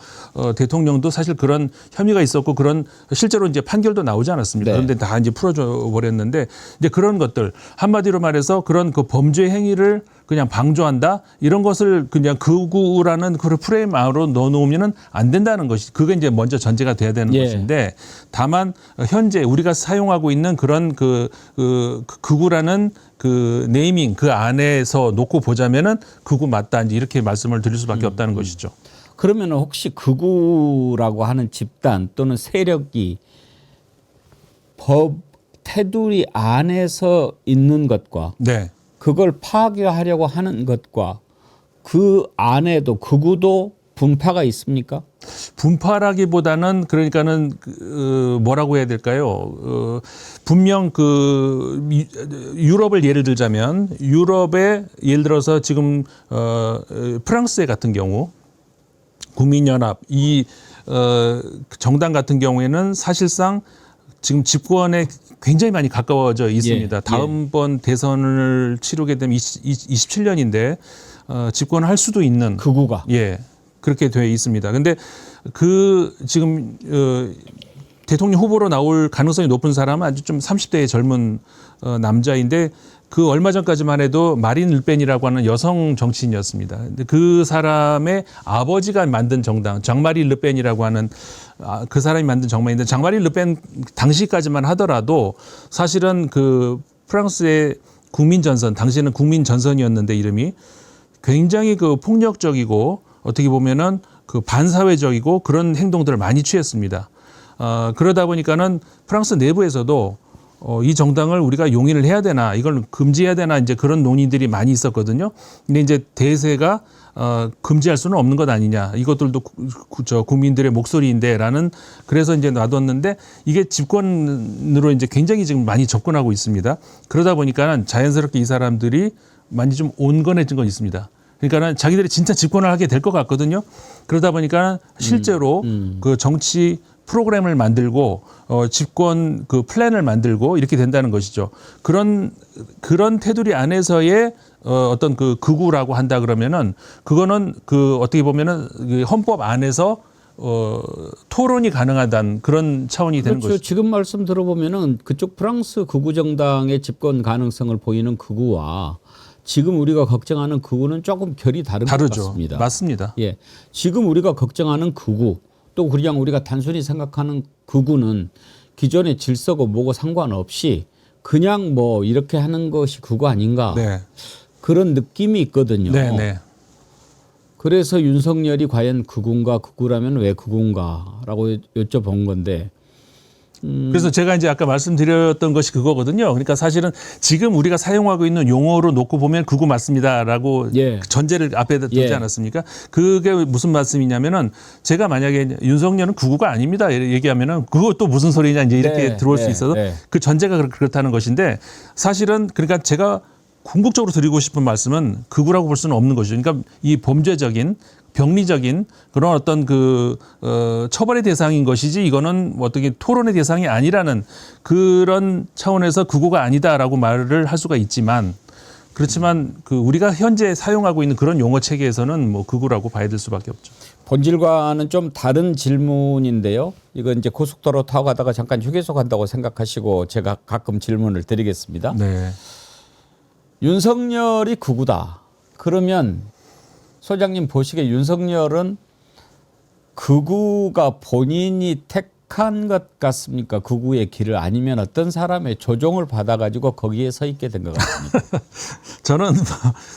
S2: 대통령도 사실 그런 혐의가 있었고 그런 실제로 이제 판결도 나오지 않았습니까?
S1: 네.
S2: 그런데 다 이제 풀어줘 버렸는데 이제 그런 것들 한마디로 말해서 그런 그 범죄 행위를 그냥 방조한다 이런 것을 그냥 극우라는 그 프레임 안으로 넣어놓으면은 안 된다는 것이 그게 이제 먼저 전제가 돼야 되는
S1: 예.
S2: 것인데 다만 현재 우리가 사용하고 있는 그런 그 극우라는 그 네이밍 그 안에서 놓고 보자면은 극우 맞다 이제 이렇게 말씀을 드릴 수밖에 없다는 것이죠.
S1: 그러면 혹시 극우라고 하는 집단 또는 세력이 법 테두리 안에서 있는 것과
S2: 네.
S1: 그걸 파괴하려고 하는 것과 그 안에도 극우도 분파가 있습니까?
S2: 분파라기보다는 그러니까는 뭐라고 해야 될까요? 분명 유럽을 예를 들자면 유럽에 예를 들어서 지금 프랑스 같은 경우 국민연합 이 정당 같은 경우에는 사실상 지금 집권에 굉장히 많이 가까워져 있습니다.
S1: 예,
S2: 다음번 대선을 치르게 되면 27년인데 집권할 수도 있는
S1: 극우가.
S2: 예. 그렇게 돼 있습니다. 근데 지금 대통령 후보로 나올 가능성이 높은 사람은 아주 좀 30대의 젊은 남자인데 그 얼마 전까지만 해도 마린 르펜이라고 하는 여성 정치인이었습니다. 근데 그 사람의 아버지가 만든 정당 장마리 르펜이라고 하는 그 사람이 만든 정당인데 장마리 르펜 당시까지만 하더라도 사실은 그 프랑스의 국민전선 당시에는 국민전선이었는데 이름이 굉장히 그 폭력적이고 어떻게 보면은 그 반사회적이고 그런 행동들을 많이 취했습니다. 그러다 보니까는 프랑스 내부에서도 이 정당을 우리가 용인을 해야 되나 이걸 금지해야 되나 이제 그런 논의들이 많이 있었거든요. 근데 이제 대세가 금지할 수는 없는 것 아니냐. 이것들도 저 국민들의 목소리인데라는 그래서 이제 놔뒀는데 이게 집권으로 이제 굉장히 지금 많이 접근하고 있습니다. 그러다 보니까는 자연스럽게 이 사람들이 많이 좀 온건해진 건 있습니다. 그러니까는 자기들이 진짜 집권을 하게 될 것 같거든요. 그러다 보니까 실제로 그 정치 프로그램을 만들고 집권 그 플랜을 만들고 이렇게 된다는 것이죠. 그런 테두리 안에서의 어떤 그 극우라고 한다 그러면은 그거는 그 어떻게 보면은 그 헌법 안에서 토론이 가능하다는 그런 차원이 되는
S1: 그렇죠.
S2: 것이죠.
S1: 지금 말씀 들어보면은 그쪽 프랑스 극우 정당의 집권 가능성을 보이는 극우와 지금 우리가 걱정하는 극우는 조금 결이 다른 것
S2: 다르죠.
S1: 같습니다.
S2: 맞습니다.
S1: 예, 지금 우리가 걱정하는 극우 또 그냥 우리가 단순히 생각하는 극우는 기존의 질서고 뭐고 상관없이 그냥 뭐 이렇게 하는 것이 극우 아닌가
S2: 네.
S1: 그런 느낌이 있거든요.
S2: 네, 네.
S1: 그래서 윤석열이 과연 극우인가 극우라면 왜 극우인가라고 여쭤본 건데
S2: 그래서 제가 이제 아까 말씀드렸던 것이 그거거든요. 그러니까 사실은 지금 우리가 사용하고 있는 용어로 놓고 보면 극우 맞습니다라고
S1: 예.
S2: 전제를 앞에 두지
S1: 예.
S2: 않았습니까? 그게 무슨 말씀이냐면은 제가 만약에 윤석열은 극우가 아닙니다 얘기하면은 그것도 무슨 소리냐 이제 이렇게
S1: 네,
S2: 들어올 수
S1: 네,
S2: 있어서
S1: 네.
S2: 그 전제가 그렇다는 것인데 사실은 그러니까 제가 궁극적으로 드리고 싶은 말씀은 극우라고 볼 수는 없는 것이죠. 그러니까 이 범죄적인 병리적인 그런 어떤 처벌의 대상인 것이지 이거는 어떻게 토론의 대상이 아니라는 그런 차원에서 극우가 아니다라고 말을 할 수가 있지만 그렇지만 우리가 현재 사용하고 있는 그런 용어 체계에서는 뭐 극우라고 봐야 될 수밖에 없죠.
S1: 본질과는 좀 다른 질문인데요. 이거 이제 고속도로 타고 가다가 잠깐 휴게소 간다고 생각하시고 제가 가끔 질문을 드리겠습니다.
S2: 네.
S1: 윤석열이 극우다. 그러면 소장님 보시기에 윤석열은 극우가 본인이 택한 것 같습니까? 극우의 길을 아니면 어떤 사람의 조종을 받아가지고 거기에 서 있게 된 것 같습니까?
S2: 저는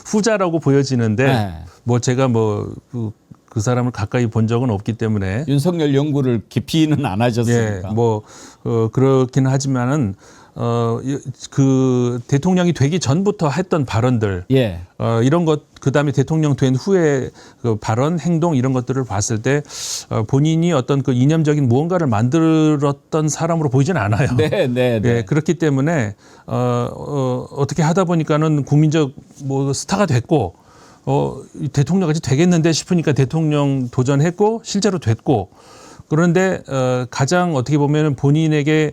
S2: 후자라고 보여지는데
S1: 네.
S2: 뭐 제가 그 사람을 가까이 본 적은 없기 때문에
S1: 윤석열 연구를 깊이는 안 하셨습니까?
S2: 예, 그렇긴 하지만은 그 대통령이 되기 전부터 했던 발언들
S1: 예.
S2: 이런 것 그다음에 대통령 된 후에 그 발언 행동 이런 것들을 봤을 때 본인이 어떤 그 이념적인 무언가를 만들었던 사람으로 보이진 않아요.
S1: 네, 네, 네.
S2: 예, 그렇기 때문에 어떻게 하다 보니까는 국민적 스타가 됐고 대통령까지 되겠는데 싶으니까 대통령 도전했고 실제로 됐고 그런데 가장 어떻게 보면 본인에게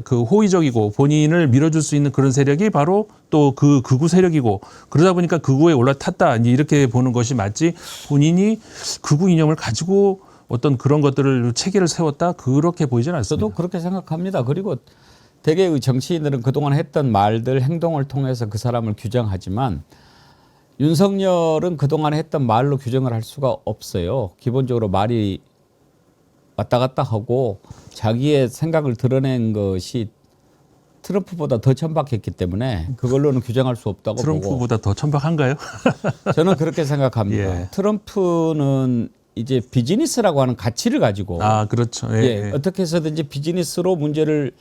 S2: 그 호의적이고 본인을 밀어줄 수 있는 그런 세력이 바로 또 그 극우 세력이고 그러다 보니까 극우에 올라탔다 이렇게 보는 것이 맞지 본인이 극우 이념을 가지고 어떤 그런 것들을 체계를 세웠다 그렇게 보이지는 않습니다.
S1: 저도 그렇게 생각합니다. 그리고 대개의 정치인들은 그동안 했던 말들 행동을 통해서 그 사람을 규정하지만 윤석열은 그동안 했던 말로 규정을 할 수가 없어요. 기본적으로 말이 왔다 갔다 하고 자기의 생각을 드러낸 것이 트럼프보다 더 천박했기 때문에 그걸로는 규정할 수 없다고 보고
S2: 트럼프보다 더 천박한가요?
S1: 저는 그렇게 생각합니다.
S2: 예.
S1: 트럼프는 이제 비즈니스라고 하는 가치를 가지고
S2: 그렇죠. 예,
S1: 예,
S2: 예.
S1: 어떻게 해서든지 비즈니스로 문제를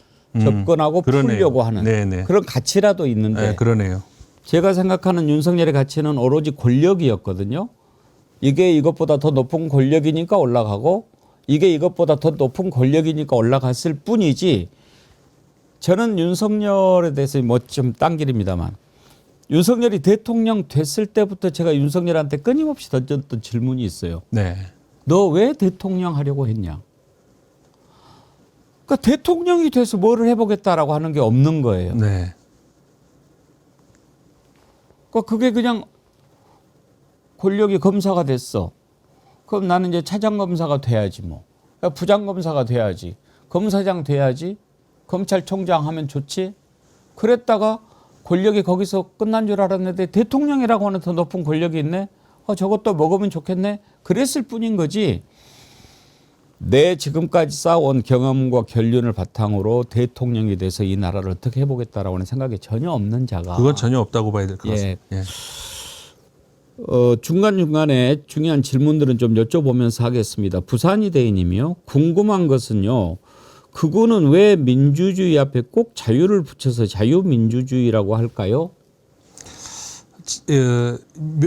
S1: 접근하고
S2: 그러네요.
S1: 풀려고 하는
S2: 네네.
S1: 그런 가치라도 있는데
S2: 네, 그러네요.
S1: 제가 생각하는 윤석열의 가치는 오로지 권력이었거든요. 이게 이것보다 더 높은 권력이니까 올라가고 이게 이것보다 더 높은 권력이니까 올라갔을 뿐이지 저는 윤석열에 대해서 뭐 좀 딴 길입니다만 윤석열이 대통령 됐을 때부터 제가 윤석열한테 끊임없이 던졌던 질문이 있어요.
S2: 네.
S1: 너 왜 대통령 하려고 했냐? 그러니까 대통령이 돼서 뭐를 해보겠다라고 하는 게 없는 거예요.
S2: 네.
S1: 그러니까 그게 그냥 권력이 검사가 됐어. 그럼 나는 이제 차장검사가 돼야지 뭐. 부장검사가 돼야지. 검사장 돼야지. 검찰총장 하면 좋지. 그랬다가 권력이 거기서 끝난 줄 알았는데 대통령이라고 하는 더 높은 권력이 있네. 저것도 먹으면 좋겠네. 그랬을 뿐인 거지. 내 지금까지 쌓아온 경험과 결륜을 바탕으로 대통령이 돼서 이 나라를 어떻게 해보겠다라고 하는 생각이 전혀 없는 자가.
S2: 그건 전혀 없다고 봐야 될 것
S1: 예.
S2: 같습니다. 예.
S1: 중간중간에 중요한 질문들은 좀 여쭤보면서 하겠습니다. 부산이대인님이요. 궁금한 것은요. 그거는 왜 민주주의 앞에 꼭 자유를 붙여서 자유민주주의라고 할까요?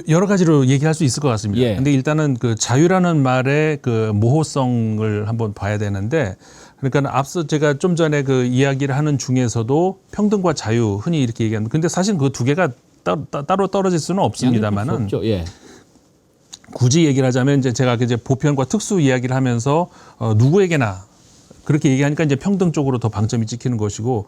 S2: 여러 가지로 얘기할 수 있을 것 같습니다.
S1: 예.
S2: 근데 일단은 그 자유라는 말의 그 모호성을 한번 봐야 되는데, 그러니까 앞서 제가 좀 전에 그 이야기를 하는 중에서도 평등과 자유 흔히 이렇게 얘기하는데, 근데 사실 그 두 개가 따로 떨어질 수는 없습니다만은,
S1: 없죠. 예.
S2: 굳이 얘기를 하자면 이제 제가 이제 보편과 특수 이야기를 하면서 누구에게나 그렇게 얘기하니까 이제 평등 쪽으로 더 방점이 찍히는 것이고,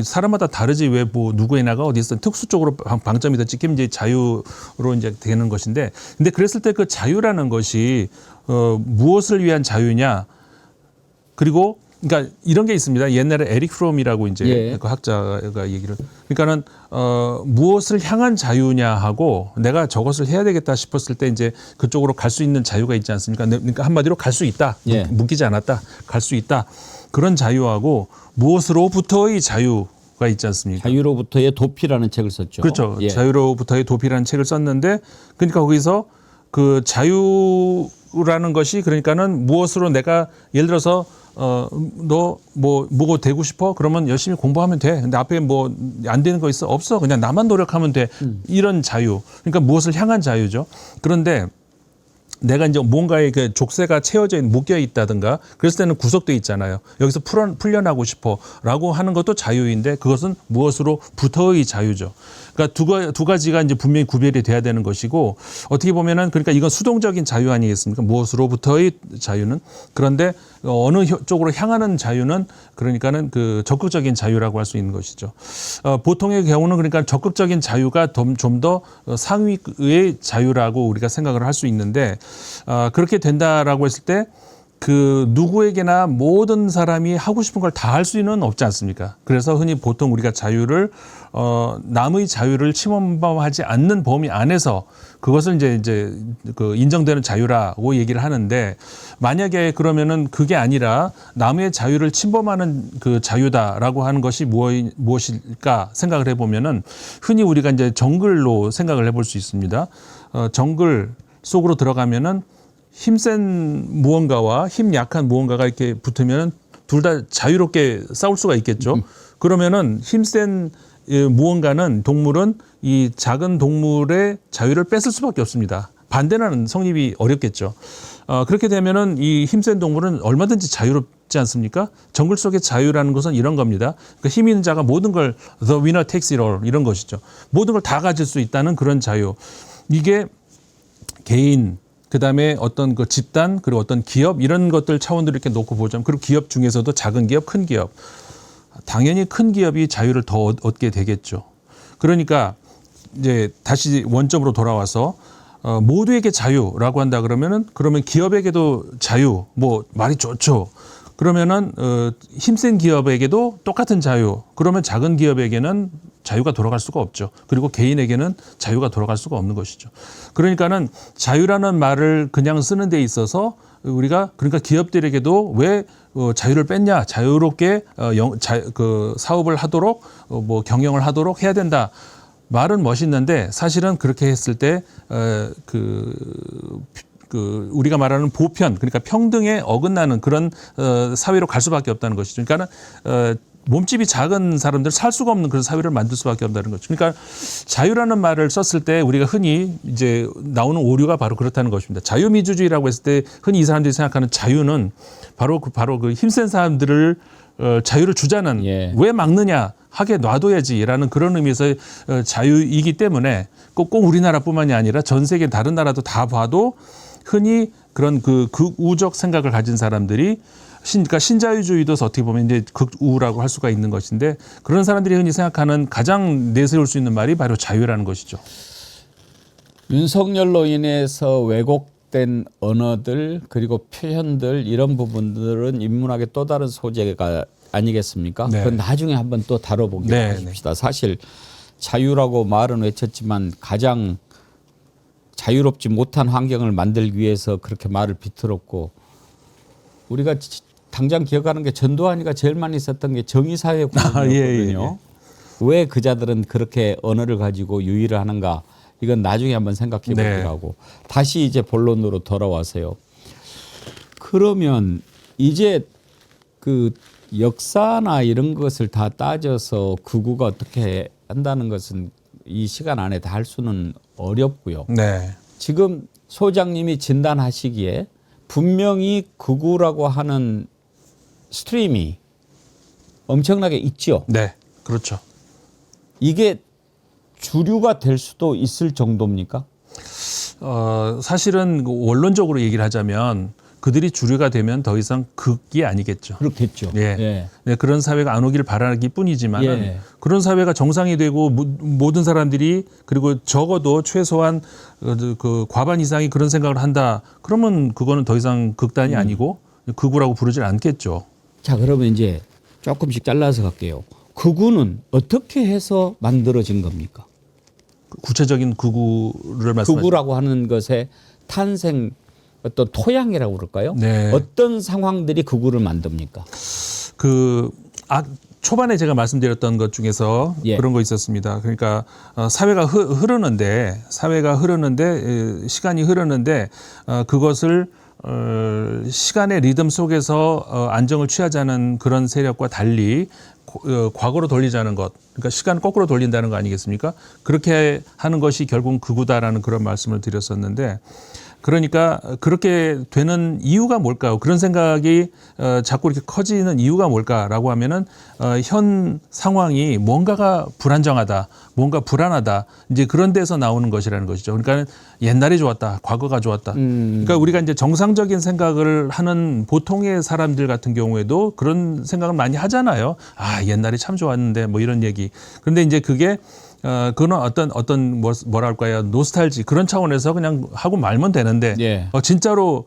S2: 사람마다 다르지 왜 뭐 누구에나가 어디 있어 특수 쪽으로 방점이 더 찍히면 이제 자유로 이제 되는 것인데, 근데 그랬을 때 그 자유라는 것이 무엇을 위한 자유냐, 그리고 그러니까 이런 게 있습니다. 옛날에 에릭 프롬이라고 이제
S1: 예.
S2: 그 학자가 얘기를, 그러니까는 무엇을 향한 자유냐 하고 내가 저것을 해야 되겠다 싶었을 때 이제 그쪽으로 갈 수 있는 자유가 있지 않습니까? 그러니까 한마디로 갈 수 있다.
S1: 예.
S2: 묶이지 않았다. 갈 수 있다. 그런 자유하고 무엇으로부터의 자유가 있지 않습니까?
S1: 자유로부터의 도피라는 책을 썼죠.
S2: 그렇죠.
S1: 예.
S2: 자유로부터의 도피라는 책을 썼는데, 그러니까 거기서 그 자유라는 것이 그러니까는 무엇으로 내가 예를 들어서 너 뭐고 되고 싶어? 그러면 열심히 공부하면 돼. 근데 앞에 뭐 안 되는 거 있어? 없어. 그냥 나만 노력하면 돼. 이런 자유. 그러니까 무엇을 향한 자유죠. 그런데 내가 이제 뭔가에 그 족쇄가 채워져 있는, 묶여 있다든가 그랬을 때는 구속돼 있잖아요. 여기서 풀려나고 싶어라고 하는 것도 자유인데 그것은 무엇으로부터의 자유죠. 그러니까 두 가지가 이제 분명히 구별이 돼야 되는 것이고, 어떻게 보면은 그러니까 이건 수동적인 자유 아니겠습니까? 무엇으로부터의 자유는. 그런데 어느 쪽으로 향하는 자유는 그러니까는 그 적극적인 자유라고 할 수 있는 것이죠. 보통의 경우는 그러니까 적극적인 자유가 좀 더 상위의 자유라고 우리가 생각을 할 수 있는데, 그렇게 된다라고 했을 때 그 누구에게나 모든 사람이 하고 싶은 걸 다 할 수는 없지 않습니까? 그래서 흔히 보통 우리가 자유를 남의 자유를 침범하지 않는 범위 안에서 그것을 이제 그 인정되는 자유라고 얘기를 하는데, 만약에 그러면은 그게 아니라 남의 자유를 침범하는 그 자유다라고 하는 것이 무엇일까 생각을 해보면은 흔히 우리가 이제 정글로 생각을 해볼 수 있습니다. 정글 속으로 들어가면은 힘센 무언가와 힘 약한 무언가가 이렇게 붙으면 둘 다 자유롭게 싸울 수가 있겠죠. 그러면은 힘센 무언가는, 동물은 이 작은 동물의 자유를 뺏을 수밖에 없습니다. 반대는 성립이 어렵겠죠. 그렇게 되면은 이 힘센 동물은 얼마든지 자유롭지 않습니까? 정글 속의 자유라는 것은 이런 겁니다. 그러니까 힘 있는 자가 모든 걸 the winner takes it all 이런 것이죠. 모든 걸 다 가질 수 있다는 그런 자유. 이게 개인, 그다음에 어떤 그 집단, 그리고 어떤 기업, 이런 것들 차원으로 이렇게 놓고 보자면, 그리고 기업 중에서도 작은 기업, 큰 기업, 당연히 큰 기업이 자유를 더 얻게 되겠죠. 그러니까 이제 다시 원점으로 돌아와서 모두에게 자유라고 한다 그러면 기업에게도 자유, 뭐 말이 좋죠. 그러면은 힘센 기업에게도 똑같은 자유. 그러면 작은 기업에게는 자유가 돌아갈 수가 없죠. 그리고 개인에게는 자유가 돌아갈 수가 없는 것이죠. 그러니까는 자유라는 말을 그냥 쓰는 데 있어서 우리가 그러니까 기업들에게도 왜 자유를 뺐냐? 자유롭게 그 사업을 하도록 뭐 경영을 하도록 해야 된다. 말은 멋있는데 사실은 그렇게 했을 때 그 그 우리가 말하는 보편, 그러니까 평등에 어긋나는 그런 사회로 갈 수밖에 없다는 것이죠. 그러니까는 몸집이 작은 사람들 살 수가 없는 그런 사회를 만들 수밖에 없다는 거죠. 그러니까 자유라는 말을 썼을 때 우리가 흔히 이제 나오는 오류가 바로 그렇다는 것입니다. 자유민주주의라고 했을 때 흔히 이 사람들이 생각하는 자유는 바로 그 힘센 사람들을 자유를 주자는
S1: 예.
S2: 왜 막느냐 하게 놔둬야지라는 그런 의미에서 자유이기 때문에 꼭 우리나라뿐만이 아니라 전 세계 다른 나라도 다 봐도 흔히 그런 그 극우적 생각을 가진 사람들이 그러니까 신자유주의도 어떻게 보면 이제 극우라고 할 수가 있는 것인데 그런 사람들이 흔히 생각하는 가장 내세울 수 있는 말이 바로 자유라는 것이죠.
S1: 윤석열로 인해서 왜곡된 언어들 그리고 표현들 이런 부분들은 인문학의 또 다른 소재가 아니겠습니까?
S2: 네.
S1: 그건 나중에 한번 또 다뤄보기로
S2: 네,
S1: 하십시다. 사실 자유라고 말은 외쳤지만 가장 자유롭지 못한 환경을 만들기 위해서 그렇게 말을 비틀었고 우리가 당장 기억하는 게 전두환이가 제일 많이 썼던 게 정의사회군이었거든요.
S2: 예.
S1: 왜 그자들은 그렇게 언어를 가지고 유의를 하는가? 이건 나중에 한번 생각해 보기로
S2: 네.
S1: 하고 다시 이제 본론으로 돌아와서요. 그러면 이제 그 역사나 이런 것을 다 따져서 극우가 어떻게 한다는 것은 이 시간 안에 다 할 수는 어렵고요.
S2: 네.
S1: 지금 소장님이 진단하시기에 분명히 극우라고 하는 스트림이 엄청나게 있죠.
S2: 네. 그렇죠.
S1: 이게 주류가 될 수도 있을 정도입니까?
S2: 사실은 원론적으로 얘기를 하자면 그들이 주류가 되면 더 이상 극이 아니겠죠.
S1: 그렇겠죠.
S2: 예. 네, 그런 사회가 안 오길 바라기 뿐이지만은
S1: 예.
S2: 그런 사회가 정상이 되고 모든 사람들이 그리고 적어도 최소한 그 과반 이상이 그런 생각을 한다. 그러면 그거는 더 이상 극단이 아니고 극우라고 부르질 않겠죠.
S1: 자, 그러면 이제 조금씩 잘라서 갈게요. 극우는 어떻게 해서 만들어진 겁니까?
S2: 구체적인 극우를 말씀하시죠.
S1: 극우라고 하는 것의 탄생 어떤 토양이라고 그럴까요?
S2: 네.
S1: 어떤 상황들이 극우를 만듭니까?
S2: 초반에 제가 말씀드렸던 것 중에서
S1: 예.
S2: 그런 거 있었습니다. 그러니까 사회가 흐르는데 시간이 흐르는데 그것을 시간의 리듬 속에서 안정을 취하자는 그런 세력과 달리 과거로 돌리자는 것, 그러니까 시간을 거꾸로 돌린다는 거 아니겠습니까? 그렇게 하는 것이 결국 극우다라는 그런 말씀을 드렸었는데, 그러니까 그렇게 되는 이유가 뭘까요? 그런 생각이 자꾸 이렇게 커지는 이유가 뭘까라고 하면은 현 상황이 뭔가가 불안정하다, 뭔가 불안하다, 이제 그런 데서 나오는 것이라는 것이죠. 그러니까 옛날이 좋았다, 과거가 좋았다. 그러니까 우리가 이제 정상적인 생각을 하는 보통의 사람들 같은 경우에도 그런 생각을 많이 하잖아요. 아, 옛날이 참 좋았는데 뭐 이런 얘기. 그런데 이제 그게 그거는 어떤 뭐라 할까요? 노스탈지 그런 차원에서 그냥 하고 말면 되는데
S1: 예.
S2: 진짜로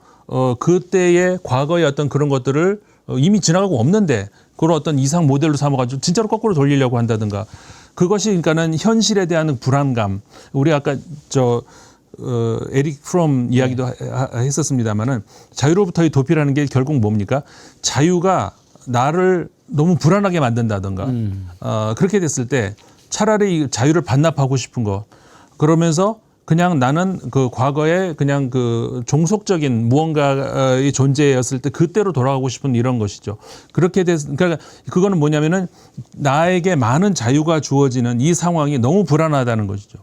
S2: 그때의 과거의 어떤 그런 것들을 이미 지나가고 없는데 그런 어떤 이상 모델로 삼아가지고 진짜로 거꾸로 돌리려고 한다든가 그것이 그러니까는 현실에 대한 불안감. 우리 아까 에릭 프롬 이야기도 했었습니다만은 자유로부터의 도피라는 게 결국 뭡니까? 자유가 나를 너무 불안하게 만든다든가 그렇게 됐을 때 차라리 자유를 반납하고 싶은 거 그러면서 그냥 나는 그 과거에 그냥 그 종속적인 무언가의 존재였을 때 그때로 돌아가고 싶은 이런 것이죠. 그렇게 그러니까 그거는 뭐냐면은 나에게 많은 자유가 주어지는 이 상황이 너무 불안하다는 것이죠.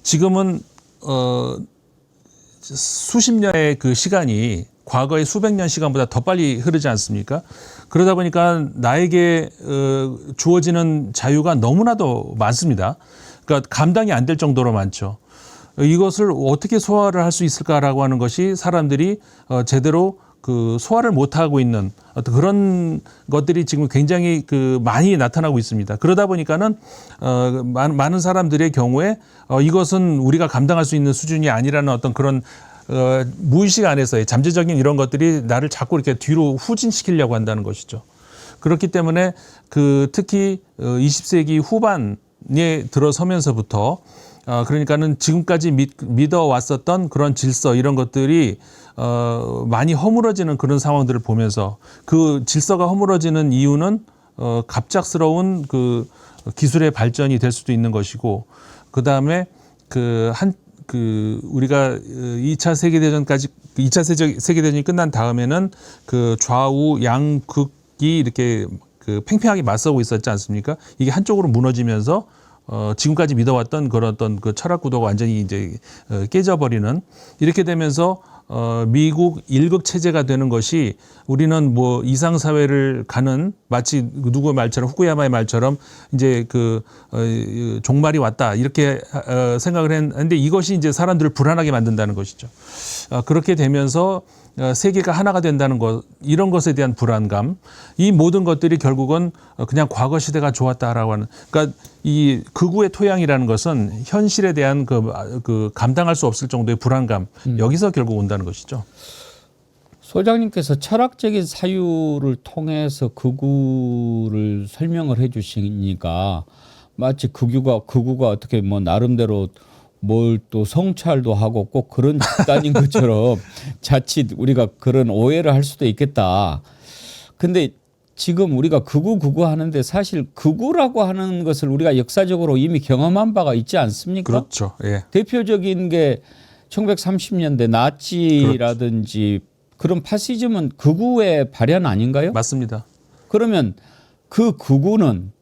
S2: 지금은 수십 년의 그 시간이 과거의 수백 년 시간보다 더 빨리 흐르지 않습니까? 그러다 보니까 나에게 주어지는 자유가 너무나도 많습니다. 그러니까 감당이 안 될 정도로 많죠. 이것을 어떻게 소화를 할 수 있을까라고 하는 것이 사람들이 제대로 그 소화를 못하고 있는 어떤 그런 것들이 지금 굉장히 많이 나타나고 있습니다. 그러다 보니까는 많은 사람들의 경우에 이것은 우리가 감당할 수 있는 수준이 아니라는 어떤 그런 무의식 안에서의 잠재적인 이런 것들이 나를 자꾸 이렇게 뒤로 후진시키려고 한다는 것이죠. 그렇기 때문에 특히 20세기 후반에 들어서면서부터 그러니까는 지금까지 믿어왔었던 그런 질서 이런 것들이 많이 허물어지는 그런 상황들을 보면서 그 질서가 허물어지는 이유는 갑작스러운 그 기술의 발전이 될 수도 있는 것이고 그 다음에 우리가 2차 세계대전까지 2차 세계대전이 끝난 다음에는 그 좌우 양극이 이렇게 그 팽팽하게 맞서고 있었지 않습니까? 이게 한쪽으로 무너지면서 지금까지 믿어왔던 그런 어떤 그 철학 구도가 완전히 이제 깨져버리는 이렇게 되면서 미국 일극 체제가 되는 것이 우리는 뭐 이상 사회를 가는 마치 누구의 말처럼 후쿠야마의 말처럼 이제 그 종말이 왔다 이렇게 생각을 했는데 이것이 이제 사람들을 불안하게 만든다는 것이죠. 그렇게 되면서 세계가 하나가 된다는 것 이런 것에 대한 불안감 이 모든 것들이 결국은 그냥 과거 시대가 좋았다라고 하는 그러니까 이 극우의 토양이라는 것은 현실에 대한 그 감당할 수 없을 정도의 불안감 여기서 결국 온다는 것이죠.
S1: 소장님께서 철학적인 사유를 통해서 극우를 설명을 해주시니까 마치 극우가 어떻게 뭐 나름대로 뭘 또 성찰도 하고 꼭 그런 집단인 것처럼 자칫 우리가 그런 오해를 할 수도 있겠다. 근데 지금 우리가 극우 하는데 사실 극우라고 하는 것을 우리가 역사적으로 이미 경험한 바가 있지 않습니까?
S2: 그렇죠. 예.
S1: 대표적인 게 1930년대 나치라든지 그런 파시즘은 극우의 발현 아닌가요?
S2: 맞습니다.
S1: 그러면 그 극우는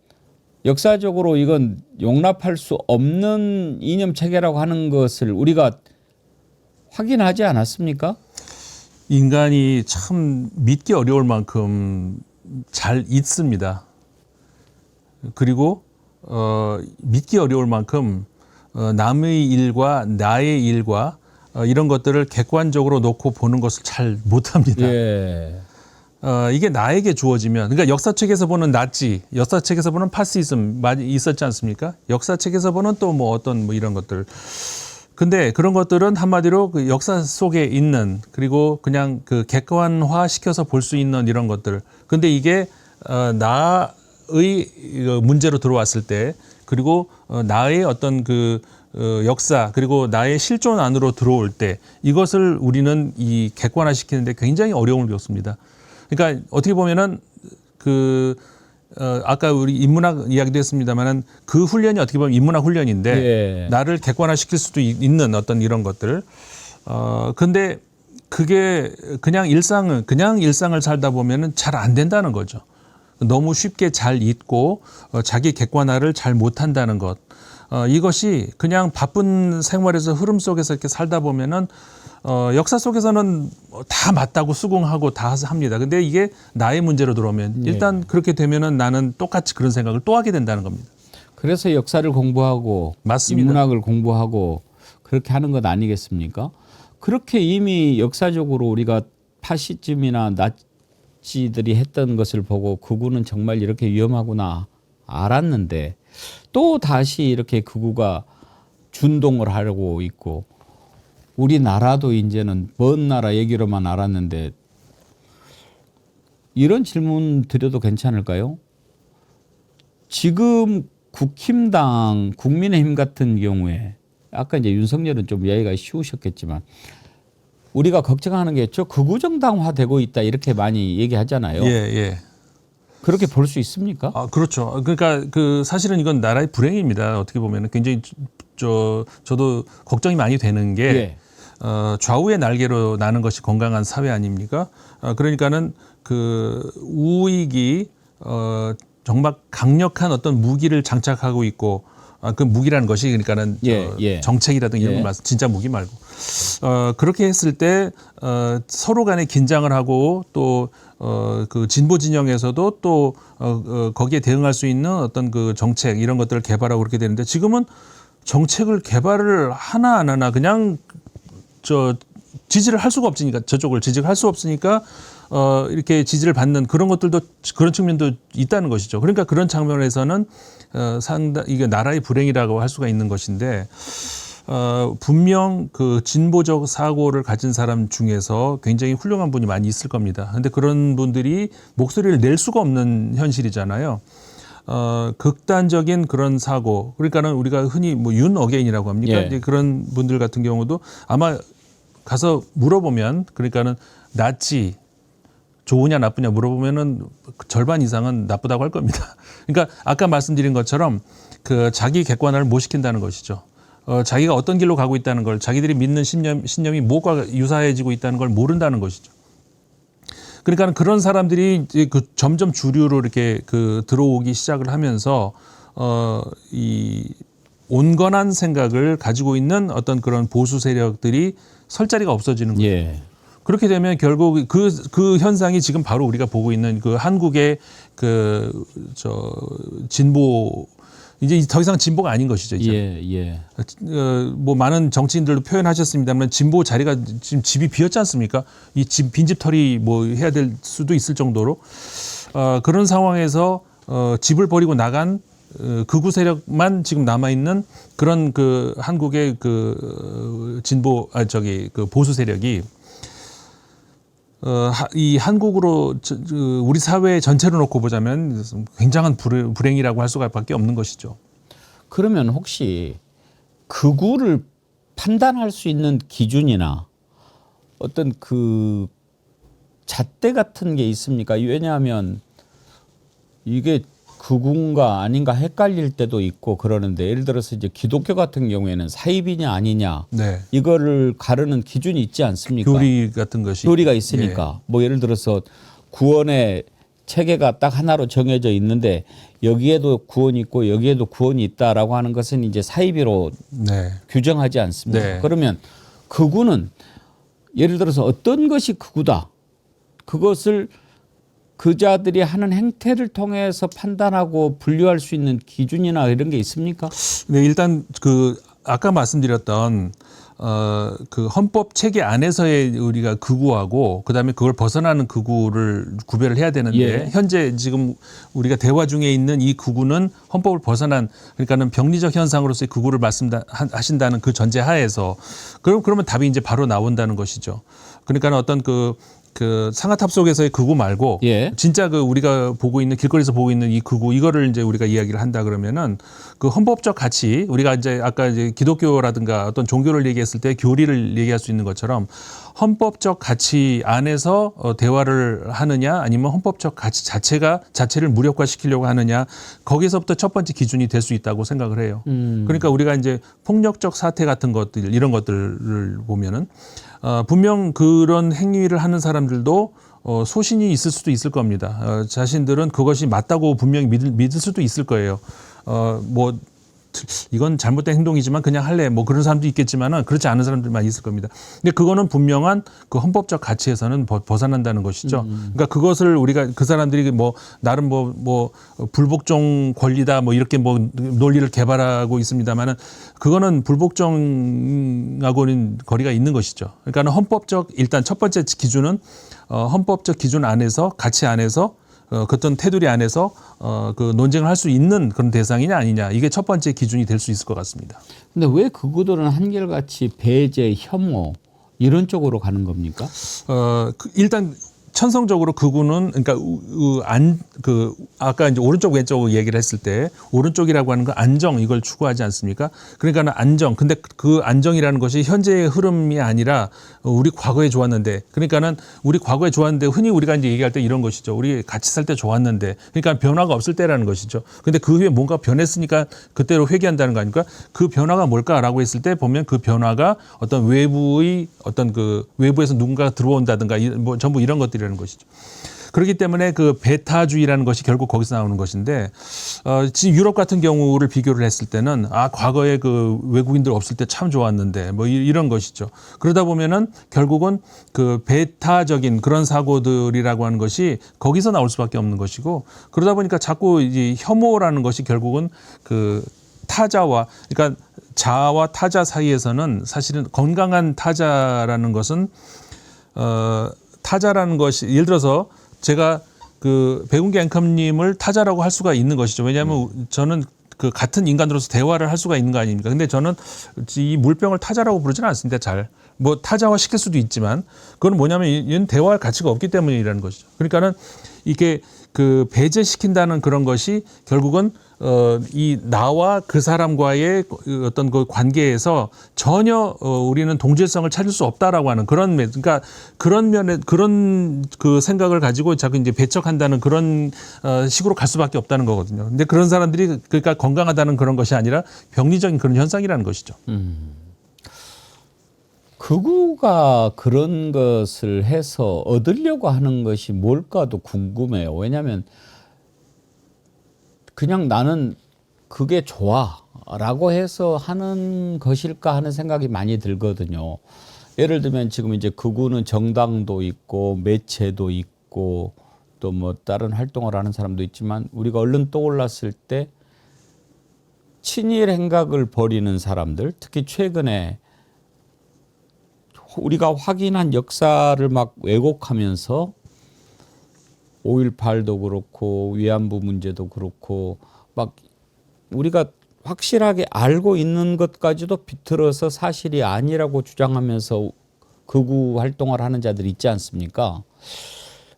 S1: 역사적으로 이건 용납할 수 없는 이념 체계라고 하는 것을 우리가 확인하지 않았습니까?
S2: 인간이 참 믿기 어려울 만큼 잘 잊습니다. 그리고 믿기 어려울 만큼 남의 일과 나의 일과 이런 것들을 객관적으로 놓고 보는 것을 잘 못합니다.
S1: 예.
S2: 이게 나에게 주어지면 그러니까 역사책에서 보는 나치, 역사책에서 보는 파시즘 많이 있었지 않습니까? 역사책에서 보는 또 뭐 어떤 뭐 이런 것들. 근데 그런 것들은 한마디로 그 역사 속에 있는 그리고 그냥 그 객관화 시켜서 볼 수 있는 이런 것들. 근데 이게 나의 문제로 들어왔을 때 그리고 나의 어떤 그 역사 그리고 나의 실존 안으로 들어올 때 이것을 우리는 이 객관화 시키는데 굉장히 어려움을 겪습니다. 그러니까 어떻게 보면은 아까 우리 인문학 이야기도 했습니다만은 그 훈련이 어떻게 보면 인문학 훈련인데
S1: 예.
S2: 나를 객관화시킬 수도 있는 어떤 이런 것들. 근데 그게 그냥 일상을 살다 보면은 잘 안 된다는 거죠. 너무 쉽게 잘 잊고 자기 객관화를 잘 못한다는 것. 이것이 그냥 바쁜 생활에서 흐름 속에서 이렇게 살다 보면은 역사 속에서는 다 맞다고 수긍하고 다 합니다. 근데 이게 나의 문제로 들어오면 일단 그렇게 되면은 나는 똑같이 그런 생각을 또 하게 된다는 겁니다.
S1: 그래서 역사를 공부하고
S2: 맞습니다.
S1: 인문학을 공부하고 그렇게 하는 것 아니겠습니까? 그렇게 이미 역사적으로 우리가 파시즘이나 나치들이 했던 것을 보고 극우는 정말 이렇게 위험하구나 알았는데 또 다시 이렇게 극우가 준동을 하려고 있고 우리나라도 이제는 먼 나라 얘기로만 알았는데 이런 질문 드려도 괜찮을까요? 지금 국힘당, 국민의힘 같은 경우에 아까 이제 윤석열은 좀 이야기가 쉬우셨겠지만 우리가 걱정하는 게 저 극우정당화되고 있다 이렇게 많이 얘기하잖아요.
S2: 예.
S1: 그렇게 볼 수 있습니까?
S2: 그렇죠. 그러니까 사실은 이건 나라의 불행입니다. 어떻게 보면 굉장히 저도 걱정이 많이 되는 게
S1: 예.
S2: 좌우의 날개로 나는 것이 건강한 사회 아닙니까? 그러니까는 그 우익이 정말 강력한 어떤 무기를 장착하고 있고 그 무기라는 것이 그러니까는 정책이라든가 이런 거 말씀 진짜 무기 말고 그렇게 했을 때 서로 간에 긴장을 하고 또 그 진보 진영에서도 또 거기에 대응할 수 있는 어떤 그 정책 이런 것들을 개발하고 그렇게 되는데 지금은 정책을 개발을 하나 안 하나 그냥 지지를 할 수가 없으니까 저쪽을 지지할 수 없으니까 이렇게 지지를 받는 그런 것들도 그런 측면도 있다는 것이죠. 그러니까 그런 장면에서는 이게 나라의 불행이라고 할 수가 있는 것인데 분명 그 진보적 사고를 가진 사람 중에서 굉장히 훌륭한 분이 많이 있을 겁니다. 그런데 그런 분들이 목소리를 낼 수가 없는 현실이잖아요. 극단적인 그런 사고, 그러니까는 우리가 흔히 뭐 윤 어게인이라고 합니까? 이제 그런 분들 같은 경우도 아마 가서 물어보면 그러니까는 나치 좋으냐 나쁘냐 물어보면은 절반 이상은 나쁘다고 할 겁니다. 그러니까 아까 말씀드린 것처럼 그 자기 객관화를 못 시킨다는 것이죠. 자기가 어떤 길로 가고 있다는 걸, 자기들이 믿는 신념이 뭐가 유사해지고 있다는 걸 모른다는 것이죠. 그러니까 그런 사람들이 이제 그 점점 주류로 이렇게 그 들어오기 시작을 하면서 이 온건한 생각을 가지고 있는 어떤 그런 보수 세력들이 설 자리가 없어지는 거예요.
S1: 예.
S2: 그렇게 되면 결국 그 현상이 지금 바로 우리가 보고 있는 그 한국의 진보, 이제 더 이상 진보가 아닌 것이죠. 이제.
S1: 예.
S2: 뭐 많은 정치인들도 표현하셨습니다만 진보 자리가 지금 집이 비었지 않습니까? 이 집 빈집털이 뭐 해야 될 수도 있을 정도로 그런 상황에서 집을 버리고 나간 극우 세력만 지금 남아 있는 그런 그 한국의 그 진보 그 보수 세력이 이 한국으로 우리 사회 전체로 놓고 보자면 굉장한 불행이라고 할 수밖에 없는 것이죠.
S1: 그러면 혹시 극우를 판단할 수 있는 기준이나 어떤 그 잣대 같은 게 있습니까? 왜냐하면 이게 극우인가 아닌가 헷갈릴 때도 있고 그러는데, 예를 들어서 이제 기독교 같은 경우에는 사입이냐 아니냐
S2: 네.
S1: 이거를 가르는 기준이 있지 않습니까?
S2: 교리 같은 것이
S1: 교리가 있으니까. 뭐 예를 들어서 구원의 체계가 딱 하나로 정해져 있는데 여기에도 구원이 있고 여기에도 구원이 있다라고 하는 것은 이제 사이비로
S2: 네.
S1: 규정하지 않습니다.
S2: 네.
S1: 그러면 극우는 예를 들어서 어떤 것이 극우다, 그것을 그자들이 하는 행태를 통해서 판단하고 분류할 수 있는 기준이나 이런 게 있습니까?
S2: 네, 일단 그 아까 말씀드렸던 그 헌법 체계 안에서의 우리가 극우하고 그다음에 그걸 벗어나는 극우를 구별을 해야 되는데,
S1: 예.
S2: 현재 지금 우리가 대화 중에 있는 이 극우는 헌법을 벗어난, 그러니까는 병리적 현상으로서의 극우를 말씀하신다는 그 전제 하에서 그러면 답이 이제 바로 나온다는 것이죠. 그러니까 어떤 그 상하탑 속에서의 극우 말고
S1: 예.
S2: 진짜 그 우리가 보고 있는 길거리에서 보고 있는 이 극우, 이거를 이제 우리가 이야기를 한다 그러면은 그 헌법적 가치, 우리가 이제 아까 이제 기독교라든가 어떤 종교를 얘기했을 때 교리를 얘기할 수 있는 것처럼 헌법적 가치 안에서 대화를 하느냐 아니면 헌법적 가치 자체를 무력화시키려고 하느냐, 거기서부터 첫 번째 기준이 될 수 있다고 생각을 해요. 그러니까 우리가 이제 폭력적 사태 같은 것들, 이런 것들을 보면은 분명 그런 행위를 하는 사람들도 소신이 있을 수도 있을 겁니다. 자신들은 그것이 맞다고 분명히 믿을 수도 있을 거예요. 뭐 이건 잘못된 행동이지만 그냥 할래, 뭐 그런 사람도 있겠지만은 그렇지 않은 사람들만 있을 겁니다. 근데 그거는 분명한 그 헌법적 가치에서는 벗어난다는 것이죠. 그러니까 그것을 우리가 그 사람들이 뭐 나름 뭐 불복종 권리다 뭐 이렇게 뭐 논리를 개발하고 있습니다만은 그거는 불복종하고는 거리가 있는 것이죠. 그러니까 헌법적, 일단 첫 번째 기준은 헌법적 기준 안에서, 가치 안에서 그 어떤 테두리 안에서 그 논쟁을 할 수 있는 그런 대상이냐 아니냐, 이게 첫 번째 기준이 될 수 있을 것 같습니다.
S1: 근데 왜 극우들은 한결같이 배제, 혐오 이런 쪽으로 가는 겁니까?
S2: 일단 천성적으로 극우는, 그러니까 아까 이제 오른쪽 왼쪽 얘기를 했을 때 오른쪽이라고 하는 건 안정, 이걸 추구하지 않습니까? 그러니까는 안정. 근데 그 안정이라는 것이 현재의 흐름이 아니라 우리 과거에 좋았는데, 그러니까는 우리 과거에 좋았는데, 흔히 우리가 이제 얘기할 때 이런 것이죠. 우리 같이 살 때 좋았는데, 그러니까 변화가 없을 때라는 것이죠. 근데 그 후에 뭔가 변했으니까 그때로 회귀한다는 거 아닙니까? 그 변화가 뭘까라고 했을 때 보면 그 변화가 어떤 외부의 어떤 그 외부에서 누군가가 들어온다든가 뭐 전부 이런 것들이라는 것이죠. 그렇기 때문에 그 베타주의라는 것이 결국 거기서 나오는 것인데, 지금 유럽 같은 경우를 비교를 했을 때는 과거에 그 외국인들 없을 때 참 좋았는데 뭐 이런 것이죠. 그러다 보면은 결국은 그 베타적인 그런 사고들이라고 하는 것이 거기서 나올 수밖에 없는 것이고, 그러다 보니까 자꾸 이제 혐오라는 것이 결국은 그 타자와, 그러니까 자아와 타자 사이에서는 사실은 건강한 타자라는 것은 타자라는 것이, 예를 들어서 제가 그 백운기 앵커님을 타자라고 할 수가 있는 것이죠. 왜냐하면 저는 그 같은 인간으로서 대화를 할 수가 있는 거 아닙니까? 근데 저는 이 물병을 타자라고 부르지는 않습니다. 잘. 뭐 타자화 시킬 수도 있지만 그건 뭐냐면 얘는 대화할 가치가 없기 때문이라는 것이죠. 그러니까는 이게 그 배제시킨다는 그런 것이 결국은 이 나와 그 사람과의 어떤 그 관계에서 전혀 우리는 동질성을 찾을 수 없다라고 하는 그러니까 그런 면에 그런 그 생각을 가지고 자꾸 이제 배척한다는 그런 식으로 갈 수밖에 없다는 거거든요. 근데 그런 사람들이 그러니까 건강하다는 그런 것이 아니라 병리적인 그런 현상이라는 것이죠.
S1: 극우가 그런 것을 해서 얻으려고 하는 것이 뭘까도 궁금해요. 왜냐하면 그냥 나는 그게 좋아라고 해서 하는 것일까 하는 생각이 많이 들거든요. 예를 들면 지금 이제 극우는 정당도 있고 매체도 있고 또 뭐 다른 활동을 하는 사람도 있지만 우리가 얼른 떠올랐을 때 친일 행각을 벌이는 사람들, 특히 최근에 우리가 확인한 역사를 막 왜곡하면서 5.18도 그렇고 위안부 문제도 그렇고 막 우리가 확실하게 알고 있는 것까지도 비틀어서 사실이 아니라고 주장하면서 극우 활동을 하는 자들이 있지 않습니까?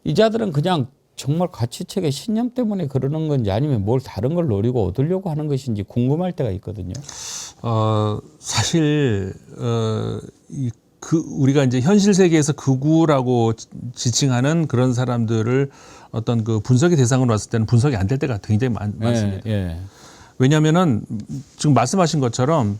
S1: 이 자들은 그냥 정말 가치체계 신념 때문에 그러는 건지 아니면 뭘 다른 걸 노리고 얻으려고 하는 것인지 궁금할 때가 있거든요.
S2: 사실 우리가 이제 현실 세계에서 극우라고 지칭하는 그런 사람들을 어떤 그 분석의 대상으로 왔을 때는 분석이 안 될 때가 굉장히 많습니다.
S1: 예.
S2: 왜냐하면은 지금 말씀하신 것처럼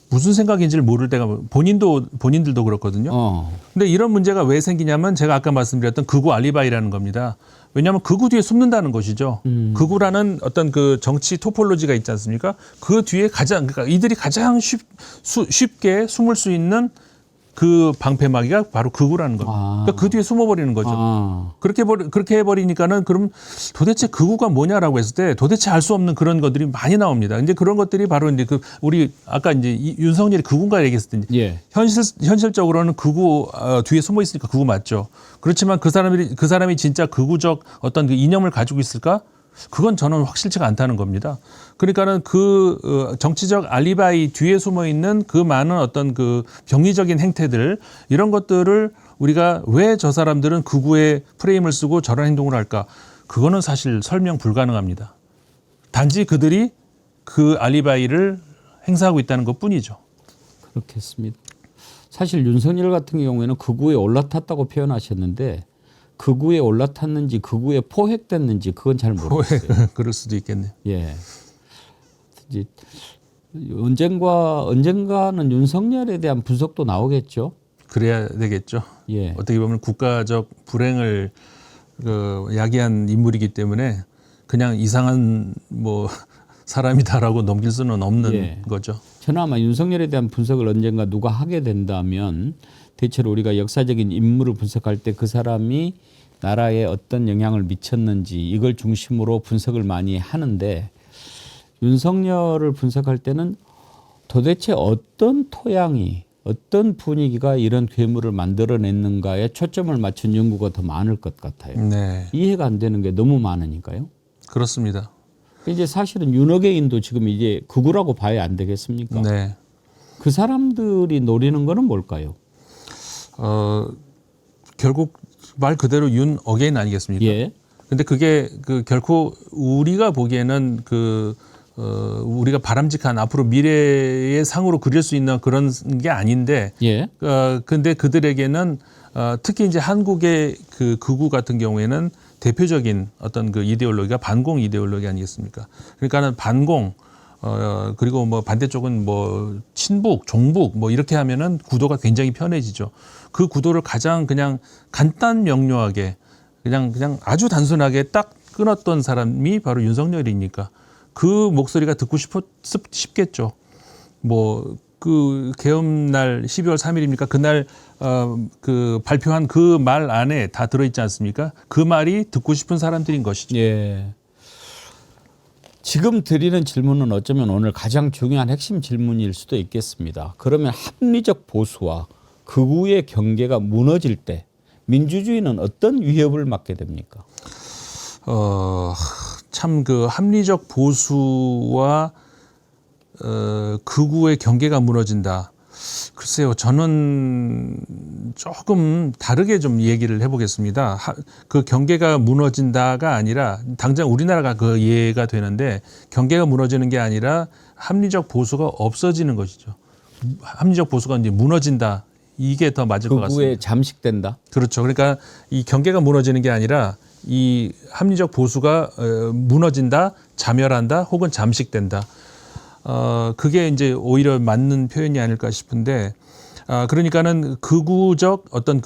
S2: 무슨 생각인지를 모를 때가 본인들도 그렇거든요. 근데 이런 문제가 왜 생기냐면 제가 아까 말씀드렸던 극우 알리바이라는 겁니다. 왜냐하면 극우 뒤에 숨는다는 것이죠. 극우라는 어떤 그 정치 토폴로지가 있지 않습니까? 그 뒤에 그러니까 이들이 가장 쉽게 숨을 수 있는 그 방패막이가 바로 극우라는 겁니다. 그러니까 그 뒤에 숨어버리는 거죠. 그렇게 해버리니까는 그럼 도대체 극우가 뭐냐라고 했을 때 도대체 알 수 없는 그런 것들이 많이 나옵니다. 이제 그런 것들이 바로 이제 우리 아까 이제 윤석열이 극우인가 얘기했을 때
S1: 예.
S2: 현실적으로는 극우 뒤에 숨어 있으니까 극우 맞죠. 그렇지만 그 사람이 진짜 극우적 어떤 그 이념을 가지고 있을까? 그건 저는 확실치가 않다는 겁니다. 그러니까는 그 정치적 알리바이 뒤에 숨어 있는 그 많은 어떤 그 병리적인 행태들 이런 것들을 우리가 왜 저 사람들은 극우의 프레임을 쓰고 저런 행동을 할까? 그거는 사실 설명 불가능합니다. 단지 그들이 그 알리바이를 행사하고 있다는 것뿐이죠.
S1: 그렇겠습니다. 사실 윤석열 같은 경우에는 극우에 올라탔다고 표현하셨는데 극우에 올라탔는지 극우에 포획됐는지 그건 잘 모르겠어요.
S2: 그럴 수도 있겠네요.
S1: 예. 이제 언젠가는 윤석열에 대한 분석도 나오겠죠.
S2: 그래야 되겠죠.
S1: 예.
S2: 어떻게 보면 국가적 불행을 야기한 인물이기 때문에 그냥 이상한 뭐 사람이다라고 넘길 수는 없는 거죠.
S1: 저는 아마 윤석열에 대한 분석을 언젠가 누가 하게 된다면 대체로 우리가 역사적인 인물을 분석할 때 그 사람이 나라에 어떤 영향을 미쳤는지 이걸 중심으로 분석을 많이 하는데 윤석열을 분석할 때는 도대체 어떤 토양이 어떤 분위기가 이런 괴물을 만들어냈는가에 초점을 맞춘 연구가 더 많을 것 같아요.
S2: 네.
S1: 이해가 안 되는 게 너무 많으니까요.
S2: 그렇습니다.
S1: 이제 사실은 윤핵인도 지금 이제 극우라고 봐야 안 되겠습니까?
S2: 네.
S1: 그 사람들이 노리는 거는 뭘까요?
S2: 결국 말 그대로 윤 어게인 아니겠습니까?
S1: 예.
S2: 근데 그게 결코 우리가 보기에는 우리가 바람직한 앞으로 미래의 상으로 그릴 수 있는 그런 게 아닌데,
S1: 예.
S2: 근데 그들에게는 특히 이제 한국의 그 극우 같은 경우에는 대표적인 어떤 그 이데올로기가 반공 이데올로기 아니겠습니까? 그러니까는 반공, 그리고 뭐 반대쪽은 뭐 친북, 종북 뭐 이렇게 하면은 구도가 굉장히 편해지죠. 그 구도를 가장 그냥 간단 명료하게 그냥 아주 단순하게 딱 끊었던 사람이 바로 윤석열이니까 그 목소리가 듣고 싶겠죠. 뭐 그 계엄날 12월 3일입니까? 그날 그 발표한 그 말 안에 다 들어있지 않습니까? 그 말이 듣고 싶은 사람들인 것이죠.
S1: 예. 지금 드리는 질문은 어쩌면 오늘 가장 중요한 핵심 질문일 수도 있겠습니다. 그러면 합리적 보수와 극우의 경계가 무너질 때 민주주의는 어떤 위협을 맞게 됩니까?
S2: 참 그 합리적 보수와 극우의 경계가 무너진다. 글쎄요, 저는 조금 다르게 좀 얘기를 해보겠습니다. 그 경계가 무너진다가 아니라 당장 우리나라가 그 이해가 되는데 경계가 무너지는 게 아니라 합리적 보수가 없어지는 것이죠. 합리적 보수가 이제 무너진다. 이게 더 맞을 것 같습니다.
S1: 극우에 잠식된다.
S2: 그렇죠. 그러니까 이 경계가 무너지는 게 아니라 이 합리적 보수가 무너진다, 자멸한다, 혹은 잠식된다. 그게 이제 오히려 맞는 표현이 아닐까 싶은데, 그러니까는 극우적 어떤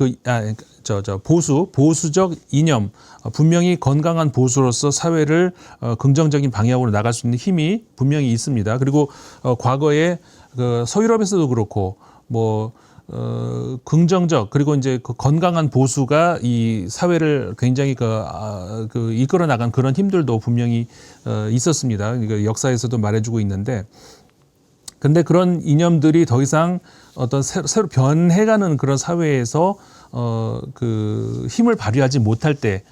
S2: 보수적 이념, 분명히 건강한 보수로서 사회를 긍정적인 방향으로 나갈 수 있는 힘이 분명히 있습니다. 그리고 과거에 그 서유럽에서도 그렇고 긍정적 그리고 이제 그 건강한 보수가 이 사회를 굉장히 이끌어 나간 그런 힘들도 분명히 있었습니다. 그러니까 역사에서도 말해주고 있는데, 근데 그런 이념들이 더 이상 어떤 새로 변해가는 그런 사회에서 그 힘을 발휘하지 못할 때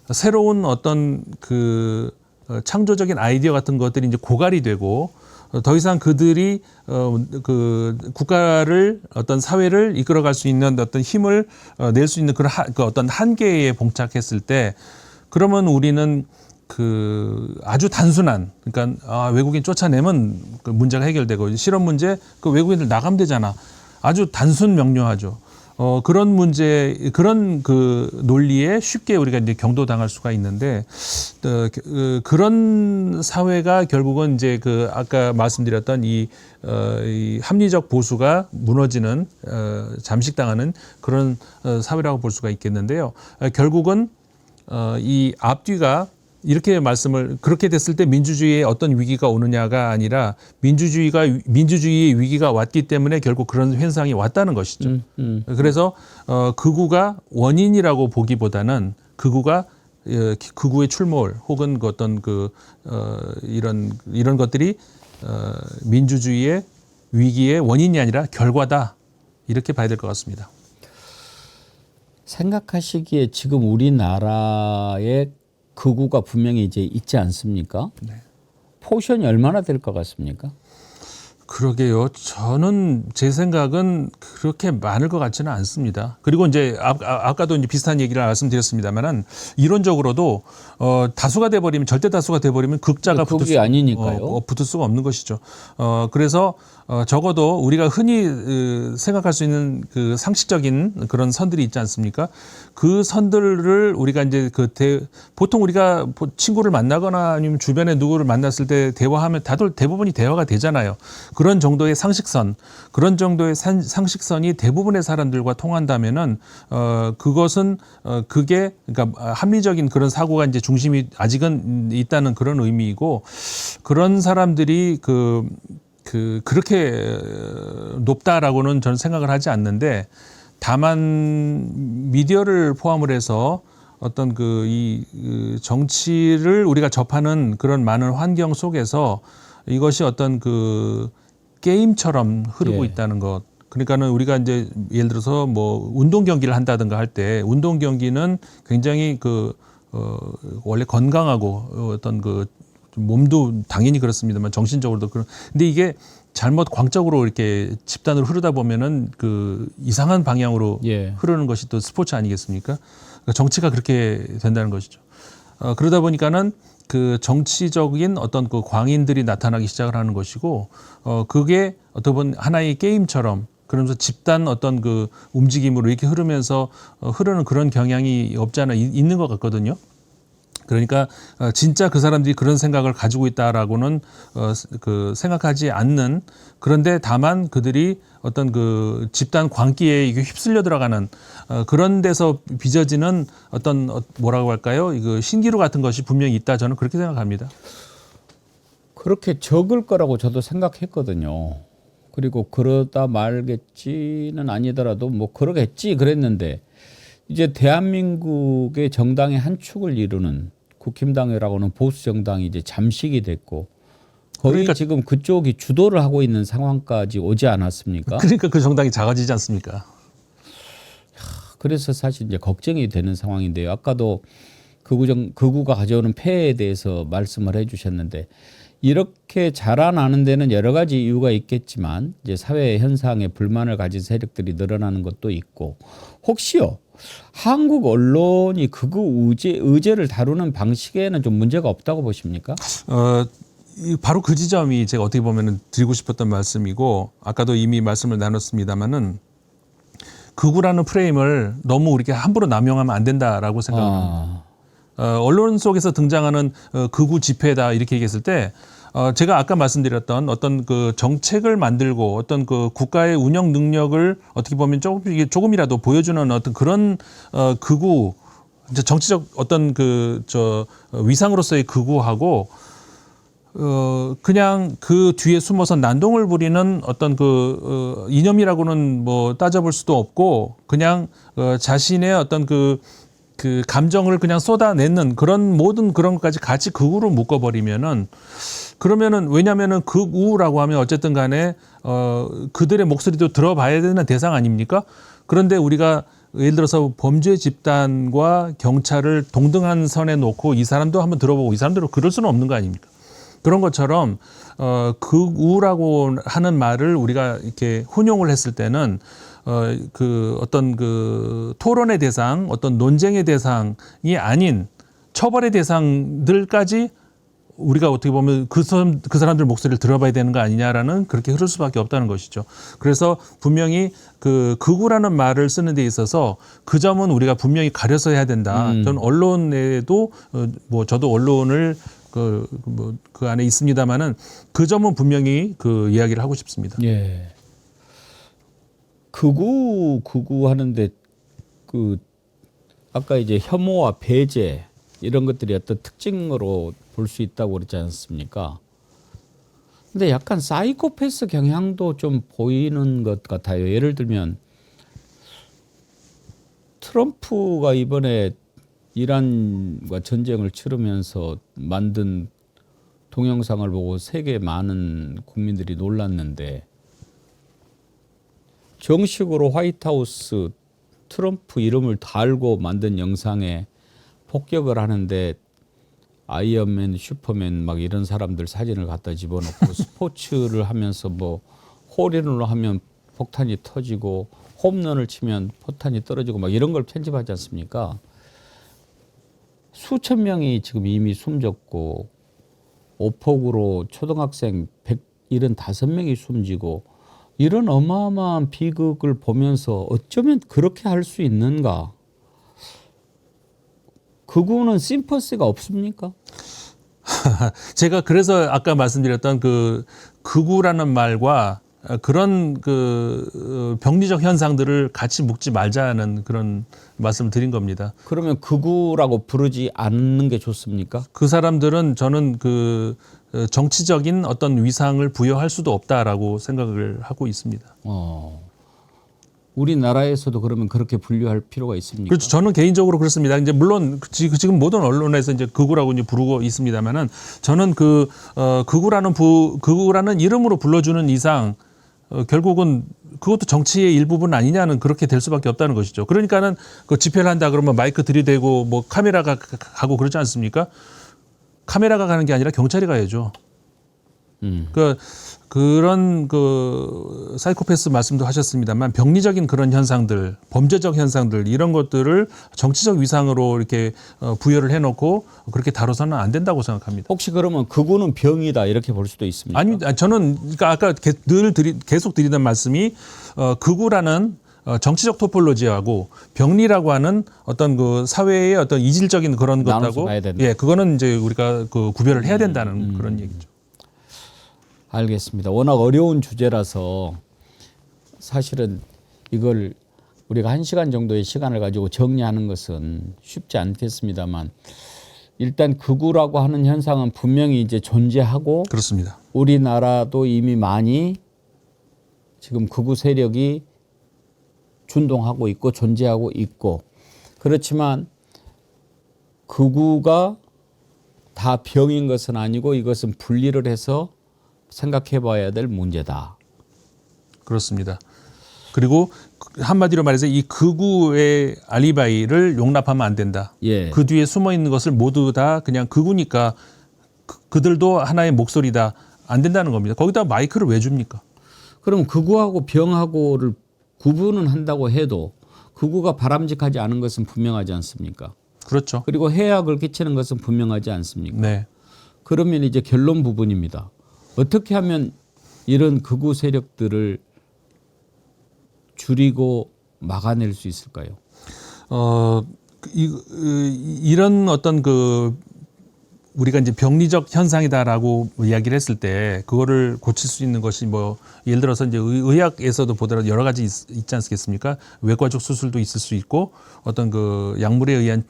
S2: 새로운 어떤 그 창조적인 아이디어 같은 것들이 이제 고갈이 되고 더 이상 그들이 그 국가를 어떤 사회를 이끌어갈 수 있는 어떤 힘을 낼 수 있는 그런 어떤 한계에 봉착했을 때, 그러면 우리는 그 아주 단순한, 그러니까 외국인 쫓아내면 그 문제가 해결되고 실업 문제 그 외국인들 나가면 되잖아. 아주 단순 명료하죠. 그런 문제, 그런 그 논리에 쉽게 우리가 이제 경도당할 수가 있는데, 그런 사회가 결국은 이제 그 아까 말씀드렸던 이 합리적 보수가 무너지는, 잠식당하는 그런 사회라고 볼 수가 있겠는데요. 결국은 이 앞뒤가 이렇게 그렇게 됐을 때 민주주의에 어떤 위기가 오느냐가 아니라 민주주의의 위기가 왔기 때문에 결국 그런 현상이 왔다는 것이죠. 그래서 극우가 원인이라고 보기보다는 극우의 출몰 혹은 그 어떤 이런 것들이 민주주의의 위기의 원인이 아니라 결과다, 이렇게 봐야 될 것 같습니다.
S1: 생각하시기에 지금 우리나라의 극우가 분명히 이제 있지 않습니까? 네. 포션이 얼마나 될 것 같습니까?
S2: 그러게요. 저는 제 생각은 그렇게 많을 것 같지는 않습니다. 그리고 이제 아까도 이제 비슷한 얘기를 말씀드렸습니다만은 이론적으로도 다수가 돼버리면, 절대 다수가 돼버리면 극자가
S1: 극이 아니니까요.
S2: 붙을 수가 없는 것이죠. 그래서 적어도 우리가 흔히 생각할 수 있는 그 상식적인 그런 선들이 있지 않습니까? 그 선들을 우리가 이제 보통 우리가 친구를 만나거나 아니면 주변에 누구를 만났을 때 대화하면 다들 대부분이 대화가 되잖아요. 그런 정도의 상식선, 그런 정도의 상식선이 대부분의 사람들과 통한다면은 그것은 그게 그러니까 합리적인 그런 사고가 이제 중심이 아직은 있다는 그런 의미이고, 그런 사람들이 그렇게 높다라고는 저는 생각을 하지 않는데, 다만 미디어를 포함을 해서 어떤 이 정치를 우리가 접하는 그런 많은 환경 속에서 이것이 어떤 그 게임처럼 흐르고 있다는 것. 그러니까는 우리가 이제 예를 들어서 운동 경기를 한다든가 할 때, 운동 경기는 굉장히 원래 건강하고 어떤 몸도 당연히 그렇습니다만 정신적으로도 근데 이게 잘못 광적으로 이렇게 집단으로 흐르다 보면은 이상한 방향으로 흐르는 것이 또 스포츠 아니겠습니까? 그러니까 정치가 그렇게 된다는 것이죠. 그러다 보니까는 그 정치적인 어떤 광인들이 나타나기 시작을 하는 것이고, 그게 어떻게 보면 하나의 게임처럼, 그러면서 집단 어떤 움직임으로 이렇게 흐르면서 흐르는 그런 경향이 없지 않아 있는 것 같거든요. 그러니까 진짜 그 사람들이 그런 생각을 가지고 있다라고는 생각하지 않는, 그런데 다만 그들이 어떤 집단 광기에 이게 휩쓸려 들어가는 그런 데서 빚어지는 어떤 뭐라고 할까요? 신기루 같은 것이 분명히 있다, 저는 그렇게 생각합니다.
S1: 그렇게 적을 거라고 저도 생각했거든요. 그리고 그러다 말겠지는 아니더라도 그러겠지 그랬는데, 이제 대한민국의 정당의 한 축을 이루는 국힘당이라고는 보수 정당이 이제 잠식이 됐고, 거의 그러니까 지금 그쪽이 주도를 하고 있는 상황까지 오지 않았습니까?
S2: 그러니까 그 정당이 작아지지 않습니까?
S1: 그래서 사실 이제 걱정이 되는 상황인데요. 아까도 극우가 가져오는 폐해에 대해서 말씀을 해주셨는데, 이렇게 자라나는 데는 여러 가지 이유가 있겠지만 이제 사회 현상에 불만을 가진 세력들이 늘어나는 것도 있고 혹시요 한국 언론이 극우 의제를 다루는 방식에는 좀 문제가 없다고 보십니까?
S2: 바로 그 지점이 제가 어떻게 보면 드리고 싶었던 말씀이고 아까도 이미 말씀을 나눴습니다마는 극우라는 프레임을 너무 우리가 함부로 남용하면 안 된다라고 생각합니다. 언론 속에서 등장하는 극우 집회다 이렇게 얘기했을 때 제가 아까 말씀드렸던 어떤 그 정책을 만들고 어떤 그 국가의 운영 능력을 어떻게 보면 조금이라도 보여주는 어떤 그런 극우 정치적 어떤 위상으로서의 극우하고 그냥 그 뒤에 숨어서 난동을 부리는 어떤 이념이라고는 뭐 따져볼 수도 없고 그냥 자신의 어떤 그 감정을 그냥 쏟아내는 그런 모든 그런 것까지 같이 극우로 묶어버리면은 그러면은 왜냐면은 극우라고 하면 어쨌든 간에 그들의 목소리도 들어봐야 되는 대상 아닙니까? 그런데 우리가 예를 들어서 범죄 집단과 경찰을 동등한 선에 놓고 이 사람도 한번 들어보고 이 사람들은 그럴 수는 없는 거 아닙니까? 그런 것처럼 극우라고 하는 말을 우리가 이렇게 혼용을 했을 때는 어떤 토론의 대상, 어떤 논쟁의 대상이 아닌 처벌의 대상들까지 우리가 어떻게 보면 그 사람들 목소리를 들어봐야 되는 거 아니냐라는 그렇게 흐를 수밖에 없다는 것이죠. 그래서 분명히 극우라는 말을 쓰는 데 있어서 그 점은 우리가 분명히 가려서 해야 된다. 저는 언론에도 저도 언론을 그 안에 있습니다만은 그 점은 분명히 이야기를 하고 싶습니다.
S1: 예. 극우 하는데 아까 이제 혐오와 배제 이런 것들이 어떤 특징으로 볼 수 있다고 그랬지 않습니까? 근데 약간 사이코패스 경향도 좀 보이는 것 같아요. 예를 들면 트럼프가 이번에 이란과 전쟁을 치르면서 만든 동영상을 보고 세계 많은 국민들이 놀랐는데 정식으로 화이트하우스 트럼프 이름을 달고 만든 영상에 폭격을 하는데 아이언맨, 슈퍼맨 막 이런 사람들 사진을 갖다 집어넣고 스포츠를 하면서 뭐 홀인원을 하면 폭탄이 터지고 홈런을 치면 포탄이 떨어지고 막 이런 걸 편집하지 않습니까? 수천 명이 지금 이미 숨졌고 오폭으로 초등학생 175명이 숨지고 이런 어마어마한 비극을 보면서 어쩌면 그렇게 할 수 있는가? 극우는 심퍼시가 없습니까?
S2: 제가 그래서 아까 말씀드렸던 극우라는 말과 그런 병리적 현상들을 같이 묶지 말자는 그런 말씀을 드린 겁니다.
S1: 그러면 극우라고 부르지 않는 게 좋습니까?
S2: 그 사람들은 저는 정치적인 어떤 위상을 부여할 수도 없다라고 생각을 하고 있습니다.
S1: 우리나라에서도 그러면 그렇게 분류할 필요가 있습니까?
S2: 그렇죠. 저는 개인적으로 그렇습니다. 이제 물론 지금 모든 언론에서 이제 극우라고 이제 부르고 있습니다만은 저는 극우라는 이름으로 불러주는 이상 결국은 그것도 정치의 일부분 아니냐는 그렇게 될 수밖에 없다는 것이죠. 그러니까는 집회를 한다 그러면 마이크 들이대고 뭐 카메라가 가고 그러지 않습니까? 카메라가 가는 게 아니라 경찰이 가야죠. 그런 사이코패스 말씀도 하셨습니다만 병리적인 그런 현상들, 범죄적 현상들 이런 것들을 정치적 위상으로 이렇게 부여를 해놓고 그렇게 다뤄서는 안 된다고 생각합니다.
S1: 혹시 그러면 극우는 병이다 이렇게 볼 수도 있습니까?
S2: 아니, 저는 그러니까 아까 계속 드리던 말씀이 극우라는 정치적 토폴로지하고 병리라고 하는 어떤 사회의 어떤 이질적인 그런 것하고 그거는 이제 우리가 구별을 해야 된다는 그런 얘기죠.
S1: 알겠습니다. 워낙 어려운 주제라서 사실은 이걸 우리가 1시간 정도의 시간을 가지고 정리하는 것은 쉽지 않겠습니다만 일단 극우라고 하는 현상은 분명히 이제 존재하고
S2: 그렇습니다.
S1: 우리나라도 이미 많이 지금 극우 세력이 준동하고 있고 존재하고 있고 그렇지만 극우가 다 병인 것은 아니고 이것은 분리를 해서 생각해 봐야 될 문제다.
S2: 그렇습니다. 그리고 한마디로 말해서 이 극우의 알리바이를 용납하면 안 된다.
S1: 예.
S2: 그 뒤에 숨어 있는 것을 모두 다 그냥 극우니까 그들도 하나의 목소리다. 안 된다는 겁니다. 거기다 마이크를 왜 줍니까?
S1: 그럼 극우하고 병하고를 구분은 한다고 해도 극우가 바람직하지 않은 것은 분명하지 않습니까?
S2: 그렇죠.
S1: 그리고 해악을 끼치는 것은 분명하지 않습니까?
S2: 네.
S1: 그러면 이제 결론 부분입니다. 어떻게 하면 이런 극우 세력들을 줄이고 막아낼 수 있을까요?
S2: 이런 어떤 우리가 이제 병리적 현상이다라고 이야기를 했을 때 그거를 고칠 수 있는 것이 뭐 예를 들어서 이제 의학에서도 보더라도 여러 가지 있지 않겠습니까? 외과적 수술도 있을 수 있고 어떤 약물에 의한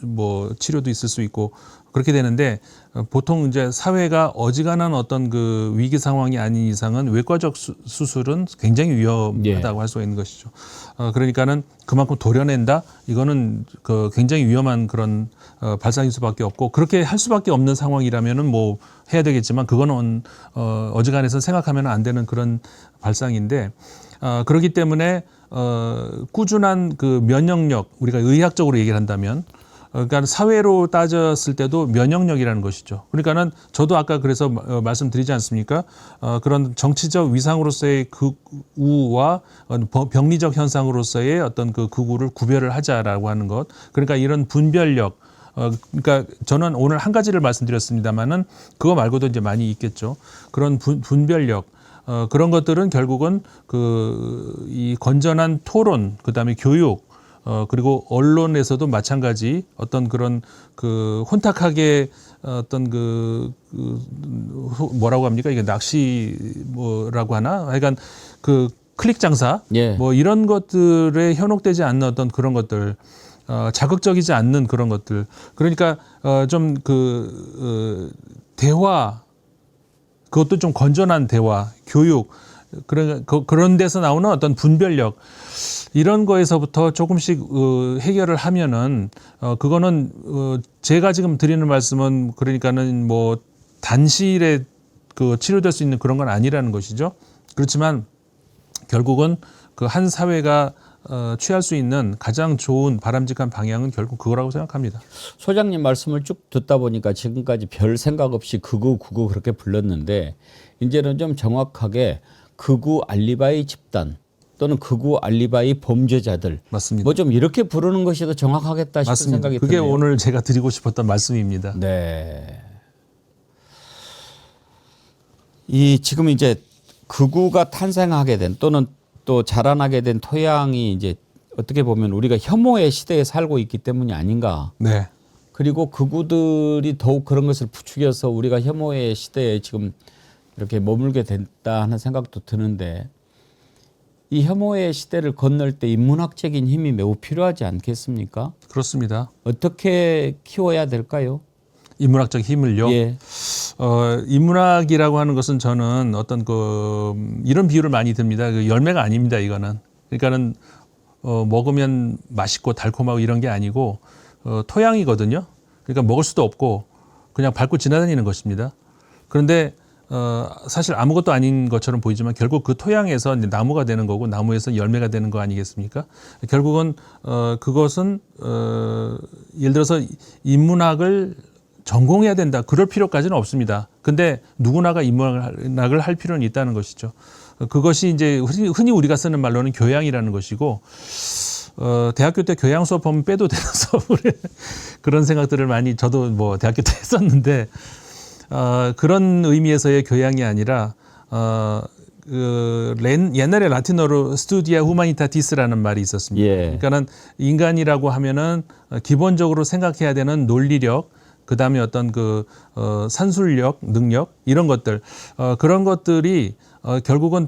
S2: 뭐 치료도 있을 수 있고 그렇게 되는데 보통 이제 사회가 어지간한 어떤 위기 상황이 아닌 이상은 외과적 수술은 굉장히 위험하다고 할 수가 있는 것이죠. 그러니까는 그만큼 도려낸다. 이거는 굉장히 위험한 그런 발상일 수밖에 없고 그렇게 할 수밖에 없는 상황이라면은 뭐 해야 되겠지만 그거는 어지간해서 생각하면 안 되는 그런 발상인데 그렇기 때문에 꾸준한 면역력 우리가 의학적으로 얘기를 한다면 그러니까 사회로 따졌을 때도 면역력이라는 것이죠. 그러니까는 저도 아까 그래서 말씀드리지 않습니까? 그런 정치적 위상으로서의 극우와 병리적 현상으로서의 어떤 극우를 구별을 하자라고 하는 것. 그러니까 이런 분별력. 그러니까 저는 오늘 한 가지를 말씀드렸습니다만은 그거 말고도 이제 많이 있겠죠. 그런 분별력. 그런 것들은 결국은 이 건전한 토론, 그다음에 교육, 그리고 언론에서도 마찬가지 어떤 그런 혼탁하게 어떤 뭐라고 합니까? 이게 낚시 뭐라고 하나? 하여간 클릭 장사 뭐 이런 것들에 현혹되지 않는 어떤 그런 것들 자극적이지 않는 그런 것들 그러니까 좀 대화 그것도 좀 건전한 대화 교육 그런 데서 나오는 어떤 분별력 이런 거에서부터 조금씩 해결을 하면은 그거는 제가 지금 드리는 말씀은 그러니까는 뭐 단시일에 치료될 수 있는 그런 건 아니라는 것이죠. 그렇지만 결국은 한 사회가 취할 수 있는 가장 좋은 바람직한 방향은 결국 그거라고 생각합니다.
S1: 소장님 말씀을 쭉 듣다 보니까 지금까지 별 생각 없이 극우 그렇게 불렀는데 이제는 좀 정확하게 극우 알리바이 집단 또는 극우 알리바이 범죄자들
S2: 맞습니다.
S1: 뭐 좀 이렇게 부르는 것이 더 정확하겠다 싶은
S2: 맞습니다.
S1: 생각이
S2: 그게
S1: 드네요.
S2: 오늘 제가 드리고 싶었던 말씀입니다.
S1: 네. 이 지금 이제 극우가 탄생하게 된 또는 또 자라나게 된 토양이 이제 어떻게 보면 우리가 혐오의 시대에 살고 있기 때문이 아닌가.
S2: 네.
S1: 그리고 극우들이 더욱 그런 것을 부추겨서 우리가 혐오의 시대에 지금 이렇게 머물게 됐다 하는 생각도 드는데 이 혐오의 시대를 건널 때 인문학적인 힘이 매우 필요하지 않겠습니까?
S2: 그렇습니다.
S1: 어떻게 키워야 될까요?
S2: 인문학적 힘을요.
S1: 예.
S2: 인문학이라고 하는 것은 저는 어떤 이런 비유를 많이 듭니다. 열매가 아닙니다. 이거는. 그러니까는 먹으면 맛있고 달콤하고 이런 게 아니고 토양이거든요. 그러니까 먹을 수도 없고 그냥 밟고 지나다니는 것입니다. 그런데 사실 아무것도 아닌 것처럼 보이지만 결국 그 토양에서 이제 나무가 되는 거고 나무에서 열매가 되는 거 아니겠습니까? 결국은 그것은 예를 들어서 인문학을 전공해야 된다. 그럴 필요까지는 없습니다. 근데 누구나가 인문학을 할 필요는 있다는 것이죠. 그것이 이제 흔히 우리가 쓰는 말로는 교양이라는 것이고 대학교 때 교양 수업하면 빼도 되는 수업을 그런 생각들을 많이 저도 뭐 대학교 때 했었는데 그런 의미에서의 교양이 아니라 옛날에 라틴어로 스투디아 후마니타티스라는 말이 있었습니다.
S1: 예.
S2: 그러니까는 인간이라고 하면은 기본적으로 생각해야 되는 논리력, 그 다음에 어떤 산술력, 능력 이런 것들 그런 것들이 결국은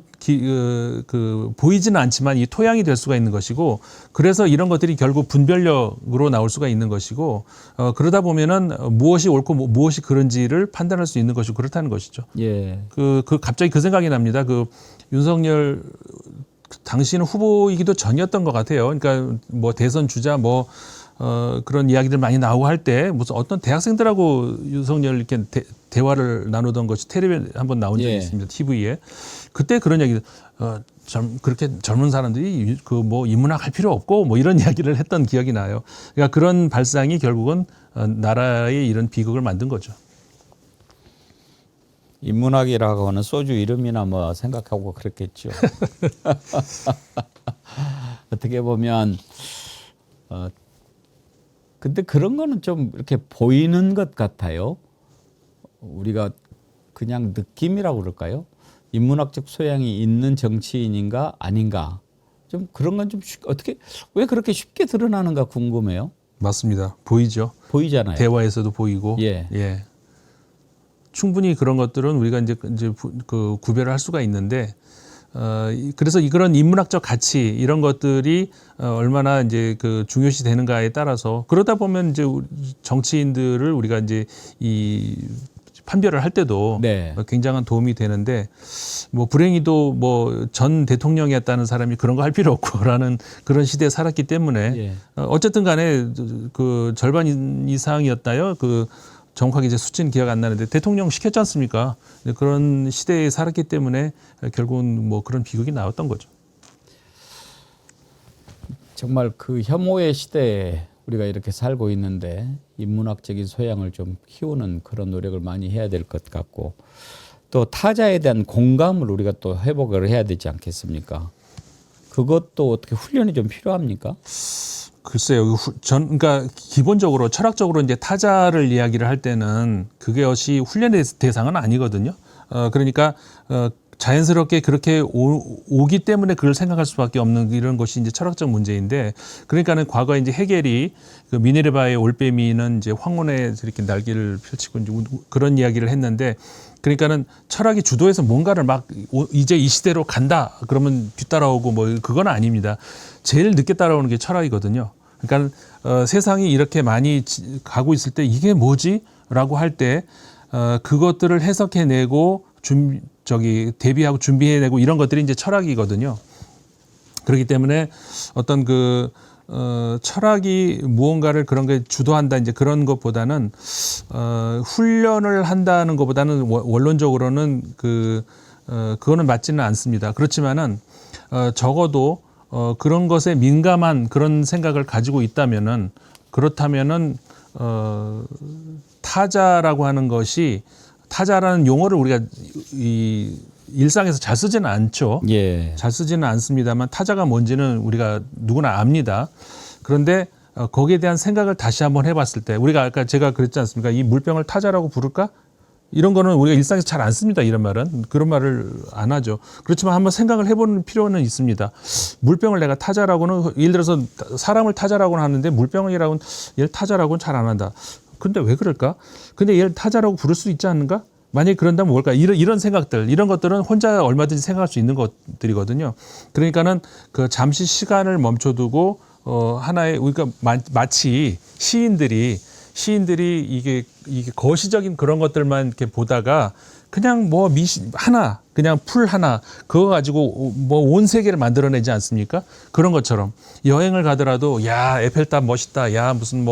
S2: 보이지는 않지만 이 토양이 될 수가 있는 것이고 그래서 이런 것들이 결국 분별력으로 나올 수가 있는 것이고 그러다 보면은 무엇이 옳고 무엇이 그른지를 판단할 수 있는 것이고 그렇다는 것이죠.
S1: 예.
S2: 갑자기 그 생각이 납니다. 윤석열 당시는 후보이기도 전이었던 것 같아요. 그러니까 뭐 대선 주자 그런 이야기들 많이 나오고 할 때 무슨 어떤 대학생들하고 윤석열 이렇게 대화를 나누던 것이 텔레비에 한번 나온 적이 있습니다. TV에. 그때 그런 얘기, 그렇게 젊은 사람들이 인문학 할 필요 없고 뭐 이런 이야기를 했던 기억이 나요. 그러니까 그런 발상이 결국은 나라의 이런 비극을 만든 거죠.
S1: 인문학이라고 하는 소주 이름이나 뭐 생각하고 그랬겠죠. 어떻게 보면 근데 그런 거는 좀 이렇게 보이는 것 같아요. 우리가 그냥 느낌이라고 그럴까요? 인문학적 소양이 있는 정치인인가 아닌가. 좀 그런 건 좀 어떻게 왜 그렇게 쉽게 드러나는가 궁금해요.
S2: 맞습니다. 보이죠.
S1: 보이잖아요.
S2: 대화에서도 보이고.
S1: 예.
S2: 충분히 그런 것들은 우리가 이제 그 구별을 할 수가 있는데, 그래서 그런 인문학적 가치 이런 것들이 얼마나 이제 그 중요시 되는가에 따라서 그러다 보면 이제 정치인들을 우리가 이제 이 판별을 할 때도
S1: 네.
S2: 굉장한 도움이 되는데, 뭐 불행히도 뭐 전 대통령이었다는 사람이 그런 거 할 필요 없고라는 그런 시대에 살았기 때문에
S1: 예.
S2: 어쨌든 간에 그 절반 이상이었나요? 그 정확하게 이제 수치는 기억 안 나는데 대통령 시켰지 않습니까? 그런 시대에 살았기 때문에 결국은 뭐 그런 비극이 나왔던 거죠.
S1: 정말 그 혐오의 시대에 우리가 이렇게 살고 있는데 인문학적인 소양을 좀 키우는 그런 노력을 많이 해야 될 것 같고 또 타자에 대한 공감을 우리가 또 회복을 해야 되지 않겠습니까? 그것도 어떻게 훈련이 좀 필요합니까?
S2: 글쎄요, 그러니까 기본적으로 철학적으로 이제 타자를 이야기를 할 때는 그것이 훈련의 대상은 아니거든요. 그러니까 자연스럽게 그렇게 오기 때문에 그걸 생각할 수밖에 없는 이런 것이 이제 철학적 문제인데, 그러니까는 과거에 이제 헤겔이 그 미네르바의 올빼미는 이제 황혼에 이렇게 날개를 펼치고 이제 그런 이야기를 했는데, 그러니까는 철학이 주도해서 뭔가를 막 이제 이 시대로 간다 그러면 뒤따라오고 뭐 그건 아닙니다. 제일 늦게 따라오는 게 철학이거든요. 그러니까 세상이 이렇게 많이 가고 있을 때 이게 뭐지?라고 할 때 그것들을 해석해내고 대비하고 준비해내고 이런 것들이 이제 철학이거든요. 그렇기 때문에 어떤 철학이 무언가를 그런 게 주도한다 이제 그런 것보다는 훈련을 한다는 것보다는 원론적으로는 그거는 맞지는 않습니다. 그렇지만은 적어도 그런 것에 민감한 그런 생각을 가지고 있다면은 그렇다면은 타자라고 하는 것이 타자라는 용어를 우리가 이 일상에서 잘 쓰지는 않죠.
S1: 예.
S2: 잘 쓰지는 않습니다만 타자가 뭔지는 우리가 누구나 압니다. 그런데 거기에 대한 생각을 다시 한번 해봤을 때 우리가 아까 제가 그랬지 않습니까? 이 물병을 타자라고 부를까? 이런 거는 우리가 일상에서 잘 안 씁니다. 이런 말은. 그런 말을 안 하죠. 그렇지만 한번 생각을 해보는 필요는 있습니다. 물병을 내가 타자라고는 예를 들어서 사람을 타자라고는 하는데 물병이라고는 얘를 타자라고는 잘 안 한다. 근데 왜 그럴까? 근데 얘를 타자라고 부를 수 있지 않는가? 만약에 그런다면 뭘까? 이런 생각들, 이런 것들은 혼자 얼마든지 생각할 수 있는 것들이거든요. 그러니까는 그 잠시 시간을 멈춰두고 하나의 우리가 마치 시인들이 이게 거시적인 그런 것들만 이렇게 보다가 그냥 뭐 하나 그냥 풀 하나 그거 가지고 뭐 온 세계를 만들어내지 않습니까? 그런 것처럼 여행을 가더라도 야 에펠탑 멋있다, 야 무슨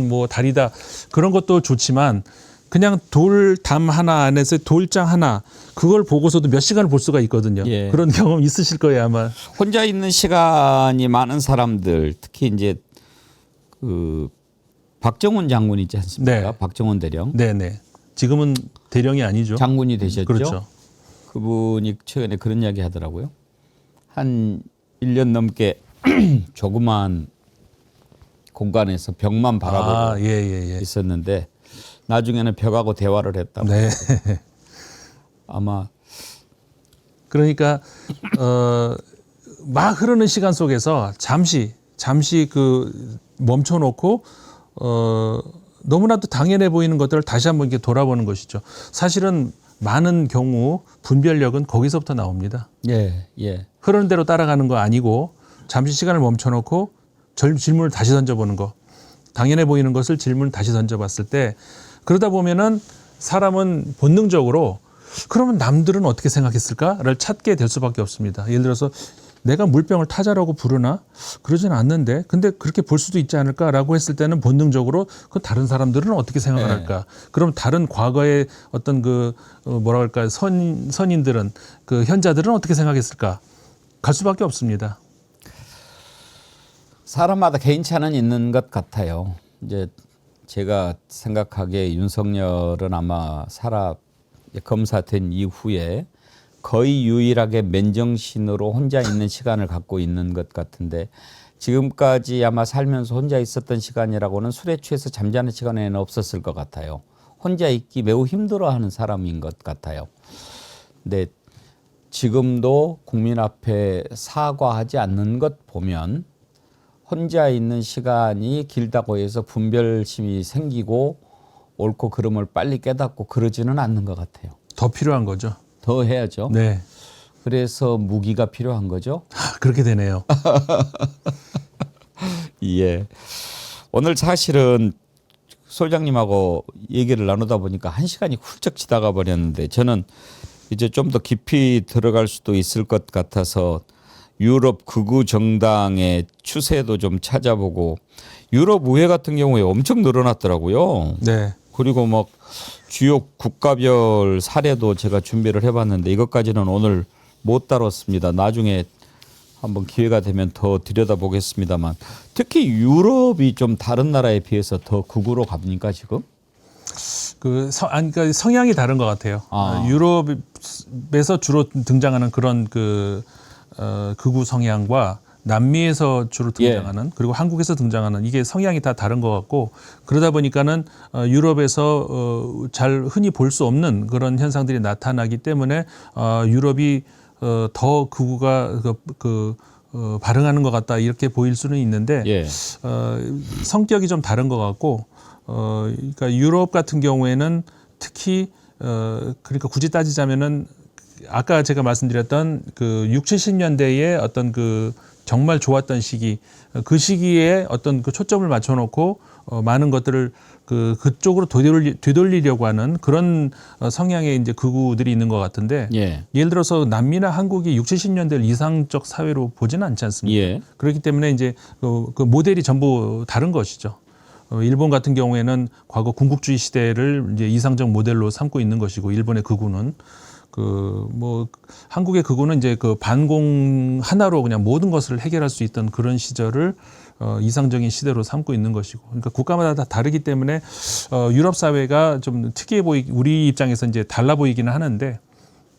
S2: 뭐 달이다 그런 것도 좋지만 그냥 돌담 하나 안에서 돌장 하나 그걸 보고서도 몇 시간을 볼 수가 있거든요.
S1: 예.
S2: 그런 경험 있으실 거예요 아마.
S1: 혼자 있는 시간이 많은 사람들 특히 이제 그 박정훈 장군 있지 않습니까?
S2: 네.
S1: 박정훈 대령.
S2: 네네. 지금은 대령이 아니죠.
S1: 장군이 되셨죠.
S2: 그렇죠.
S1: 그분이 최근에 그런 이야기 하더라고요. 한 1년 넘게 조그만 공간에서 벽만 바라보고
S2: 예.
S1: 있었는데 나중에는 벽하고 대화를 했다고.
S2: 네.
S1: 아마
S2: 그러니까 막 흐르는 시간 속에서 잠시 멈춰놓고 너무나도 당연해 보이는 것들을 다시 한번 이렇게 돌아보는 것이죠. 사실은 많은 경우 분별력은 거기서부터 나옵니다.
S1: 예.
S2: 흐르는 대로 따라가는 거 아니고 잠시 시간을 멈춰놓고 질문을 다시 던져보는 거. 당연해 보이는 것을 질문을 다시 던져봤을 때 그러다 보면은 사람은 본능적으로 그러면 남들은 어떻게 생각했을까를 찾게 될 수밖에 없습니다. 예를 들어서 내가 물병을 타자라고 부르나? 그러진 않는데 근데 그렇게 볼 수도 있지 않을까라고 했을 때는 본능적으로 그 다른 사람들은 어떻게 생각을 할까? 그럼 다른 과거의 어떤 뭐라 할까 선인들은 그 현자들은 어떻게 생각했을까? 갈 수밖에 없습니다.
S1: 사람마다 개인차는 있는 것 같아요. 이제 제가 생각하기에 윤석열은 아마 검사된 이후에 거의 유일하게 맨정신으로 혼자 있는 시간을 갖고 있는 것 같은데 지금까지 아마 살면서 혼자 있었던 시간이라고는 술에 취해서 잠자는 시간에는 없었을 것 같아요. 혼자 있기 매우 힘들어하는 사람인 것 같아요. 근데 지금도 국민 앞에 사과하지 않는 것 보면 혼자 있는 시간이 길다고 해서 분별심이 생기고 옳고 그름을 빨리 깨닫고 그러지는 않는 것 같아요.
S2: 더 필요한 거죠.
S1: 더 해야죠.
S2: 네.
S1: 그래서 무기가 필요한 거죠.
S2: 그렇게 되네요.
S1: 예. 오늘 사실은 소장님하고 얘기를 나누다 보니까 1시간이 훌쩍 지나가 버렸는데 저는 이제 좀 더 깊이 들어갈 수도 있을 것 같아서 유럽 극우 정당의 추세도 좀 찾아보고 유럽 의회 같은 경우에 엄청 늘어났더라고요.
S2: 네.
S1: 그리고 막 주요 국가별 사례도 제가 준비를 해봤는데 이것까지는 오늘 못 다뤘습니다. 나중에 한번 기회가 되면 더 들여다보겠습니다만 특히 유럽이 좀 다른 나라에 비해서 더 극우로 갑니까 지금?
S2: 그러니까 성향이 다른 것 같아요. 유럽에서 주로 등장하는 그런 극우 성향과 남미에서 주로 등장하는 그리고 한국에서 등장하는 이게 성향이 다 다른 것 같고 그러다 보니까는 유럽에서 잘 흔히 볼 수 없는 그런 현상들이 나타나기 때문에 유럽이 더 극우가 발흥하는 것 같다 이렇게 보일 수는 있는데
S1: 예.
S2: 성격이 좀 다른 것 같고 그러니까 유럽 같은 경우에는 특히 그러니까 굳이 따지자면은 아까 제가 말씀드렸던 그 60, 70년대의 어떤 그 정말 좋았던 시기 그 시기에 어떤 그 초점을 맞춰놓고 많은 것들을 그쪽으로 되돌리려고 하는 그런 성향의 이제 극우들이 있는 것 같은데
S1: 예.
S2: 예를 들어서 남미나 한국이 60, 70년대를 이상적 사회로 보지는 않지 않습니까?
S1: 예.
S2: 그렇기 때문에 이제 그 모델이 전부 다른 것이죠. 일본 같은 경우에는 과거 군국주의 시대를 이제 이상적 모델로 삼고 있는 것이고 일본의 극우는 한국의 극우는 이제 그 반공 하나로 그냥 모든 것을 해결할 수 있던 그런 시절을 이상적인 시대로 삼고 있는 것이고, 그러니까 국가마다 다 다르기 때문에 유럽 사회가 좀 특이해 우리 입장에서 이제 달라 보이기는 하는데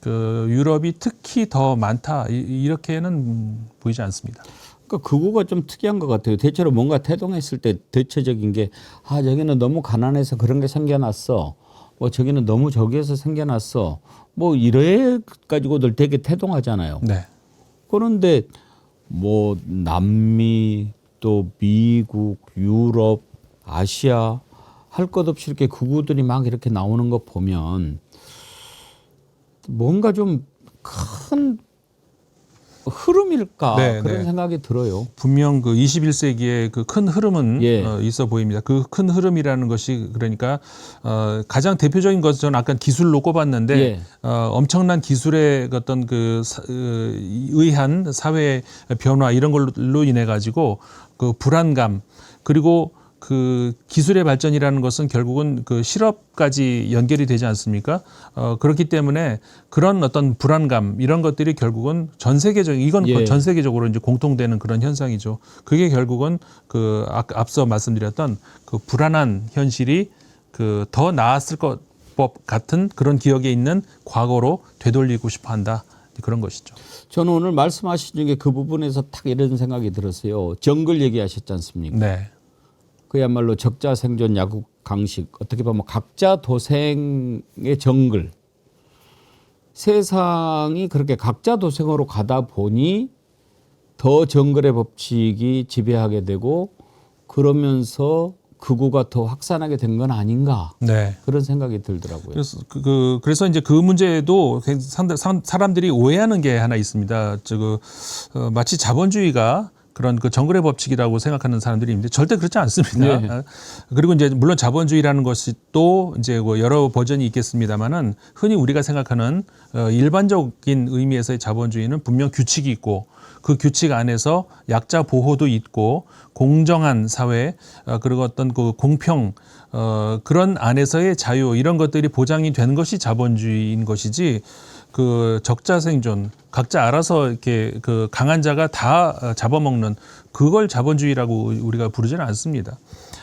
S2: 유럽이 특히 더 많다 이렇게는 보이지 않습니다.
S1: 그러니까 극우가 좀 특이한 것 같아요. 대체로 뭔가 태동했을 때 대체적인 게 저기는 너무 가난해서 그런 게 생겨났어. 저기는 너무 저기에서 생겨났어. 이래 가지고들 되게 태동하잖아요.
S2: 네.
S1: 그런데 남미 또 미국, 유럽, 아시아 할 것 없이 이렇게 극우들이 막 이렇게 나오는 거 보면 뭔가 좀 큰 흐름일까 그런 생각이 들어요.
S2: 분명 그 21세기의 그 큰 흐름은
S1: 예.
S2: 있어 보입니다. 그 큰 흐름이라는 것이 그러니까 가장 대표적인 것은 저는 아까 기술로 꼽았는데
S1: 예.
S2: 엄청난 기술의 어떤 의한 사회 변화 이런 걸로 인해 가지고 그 불안감 그리고 그 기술의 발전이라는 것은 결국은 그 실업까지 연결이 되지 않습니까? 그렇기 때문에 그런 어떤 불안감 이런 것들이 결국은 전 세계적으로 이제 공통되는 그런 현상이죠. 그게 결국은 앞서 말씀드렸던 그 불안한 현실이 더 나았을 것 같은 그런 기억에 있는 과거로 되돌리고 싶어 한다. 그런 것이죠.
S1: 저는 오늘 말씀하신 중에 그 부분에서 딱 이런 생각이 들었어요. 정글 얘기하셨지 않습니까?
S2: 네.
S1: 그야말로 적자 생존 야국 강식 어떻게 보면 각자 도생의 정글 세상이 그렇게 각자 도생으로 가다 보니 더 정글의 법칙이 지배하게 되고 그러면서 극우가 더 확산하게 된 건 아닌가
S2: 네.
S1: 그런 생각이 들더라고요.
S2: 그래서 이제 그 문제도 사람들이 오해하는 게 하나 있습니다. 마치 자본주의가 그런 정글의 법칙이라고 생각하는 사람들이 있는데 절대 그렇지 않습니다.
S1: 네.
S2: 그리고 이제 물론 자본주의라는 것이 또 이제 여러 버전이 있겠습니다만은 흔히 우리가 생각하는 일반적인 의미에서의 자본주의는 분명 규칙이 있고 그 규칙 안에서 약자 보호도 있고 공정한 사회 그리고 어떤 그 공평 그런 안에서의 자유 이런 것들이 보장이 된 것이 자본주의인 것이지 적자 생존 각자 알아서 이렇게 강한 자가 다 잡아먹는 그걸 자본주의라고 우리가 부르지는 않습니다.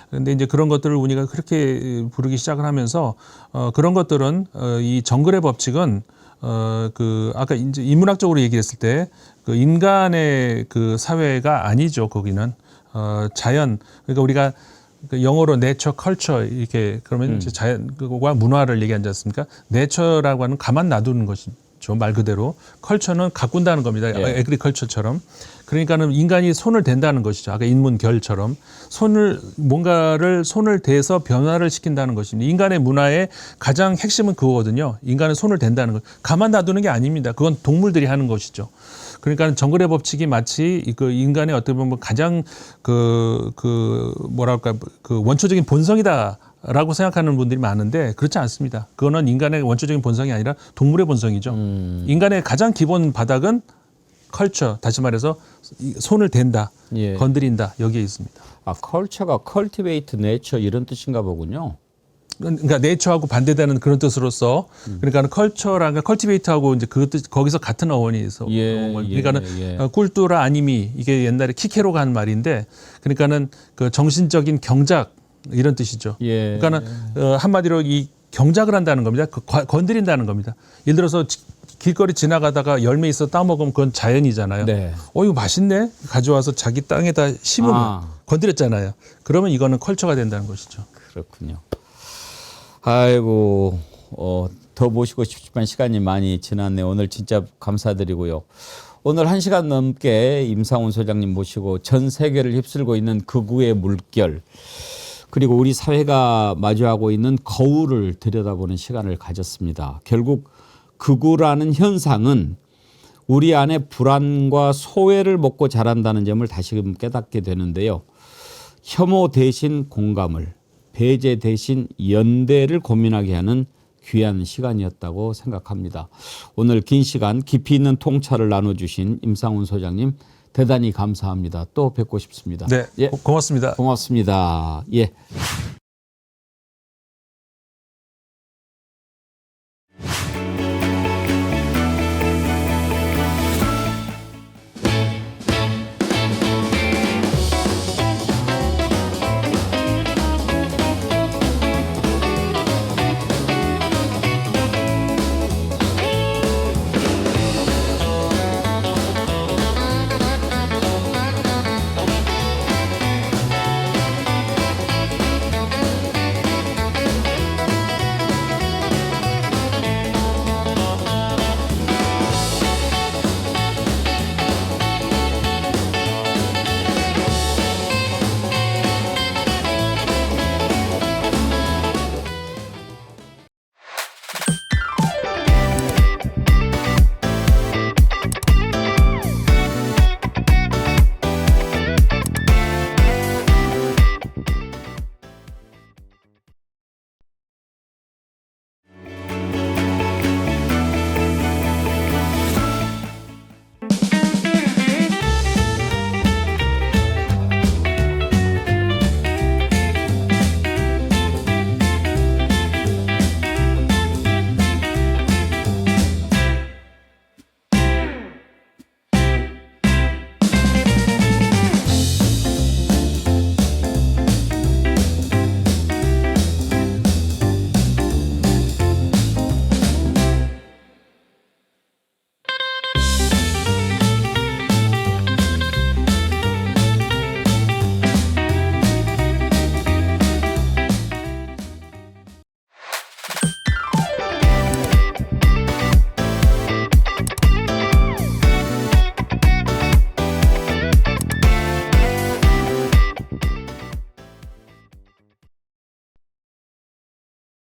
S2: 근데 이제 그런 것들을 우리가 그렇게 부르기 시작을 하면서 그런 것들은 이 정글의 법칙은 그 아까 이제 인문학적으로 얘기했을 때 그 인간의 그 사회가 아니죠. 거기는 자연, 그러니까 우리가 그 영어로 neture, culture 이렇게 그러면 이제 자연과 문화를 얘기하지 않습니까? nature라고 하는 가만 놔두는 것이죠. 말 그대로. culture는 가꾼다는 겁니다.
S1: 예.
S2: agriculture처럼. 그러니까는 인간이 손을 댄다는 것이죠. 아까 인문결처럼 뭔가를 손을 대서 변화를 시킨다는 것입니다. 인간의 문화의 가장 핵심은 그거거든요. 인간은 손을 댄다는 것. 가만 놔두는 게 아닙니다. 그건 동물들이 하는 것이죠. 그러니까 정글의 법칙이 마치 그 인간의 어떻게 보면 가장 뭐랄까 그 원초적인 본성이다라고 생각하는 분들이 많은데 그렇지 않습니다. 그거는 인간의 원초적인 본성이 아니라 동물의 본성이죠. 인간의 가장 기본 바닥은 컬처, 다시 말해서 손을 댄다,
S1: 예.
S2: 건드린다 여기에 있습니다.
S1: 아, 컬처가 cultivate nature 이런 뜻인가 보군요.
S2: 그러니까 네이처하고 반대되는 그런 뜻으로서 그러니까 컬처랑 컬티베이트하고 이제 그 뜻 거기서 같은 어원이서
S1: 예,
S2: 그러니까는
S1: 예.
S2: 꿀뚜라 아니미 이게 옛날에 키케로가 한 말인데 그러니까는 그 정신적인 경작 이런 뜻이죠.
S1: 예.
S2: 그러니까는 한마디로 이 경작을 한다는 겁니다. 건드린다는 겁니다. 예를 들어서 길거리 지나가다가 열매 있어 따먹으면 그건 자연이잖아요.
S1: 네.
S2: 이거 맛있네. 가져와서 자기 땅에다 심으면 건드렸잖아요. 그러면 이거는 컬처가 된다는 것이죠.
S1: 그렇군요. 아이고, 더 모시고 싶지만 시간이 많이 지났네요. 오늘 진짜 감사드리고요. 오늘 1시간 넘게 임상훈 소장님 모시고 전 세계를 휩쓸고 있는 극우의 물결, 그리고 우리 사회가 마주하고 있는 거울을 들여다보는 시간을 가졌습니다. 결국 극우라는 현상은 우리 안에 불안과 소외를 먹고 자란다는 점을 다시금 깨닫게 되는데요. 혐오 대신 공감을, 배제 대신 연대를 고민하게 하는 귀한 시간이었다고 생각합니다. 오늘 긴 시간 깊이 있는 통찰을 나눠주신 임상훈 소장님 대단히 감사합니다. 또 뵙고 싶습니다.
S2: 네,
S1: 예,
S2: 고맙습니다.
S1: 고맙습니다. 예.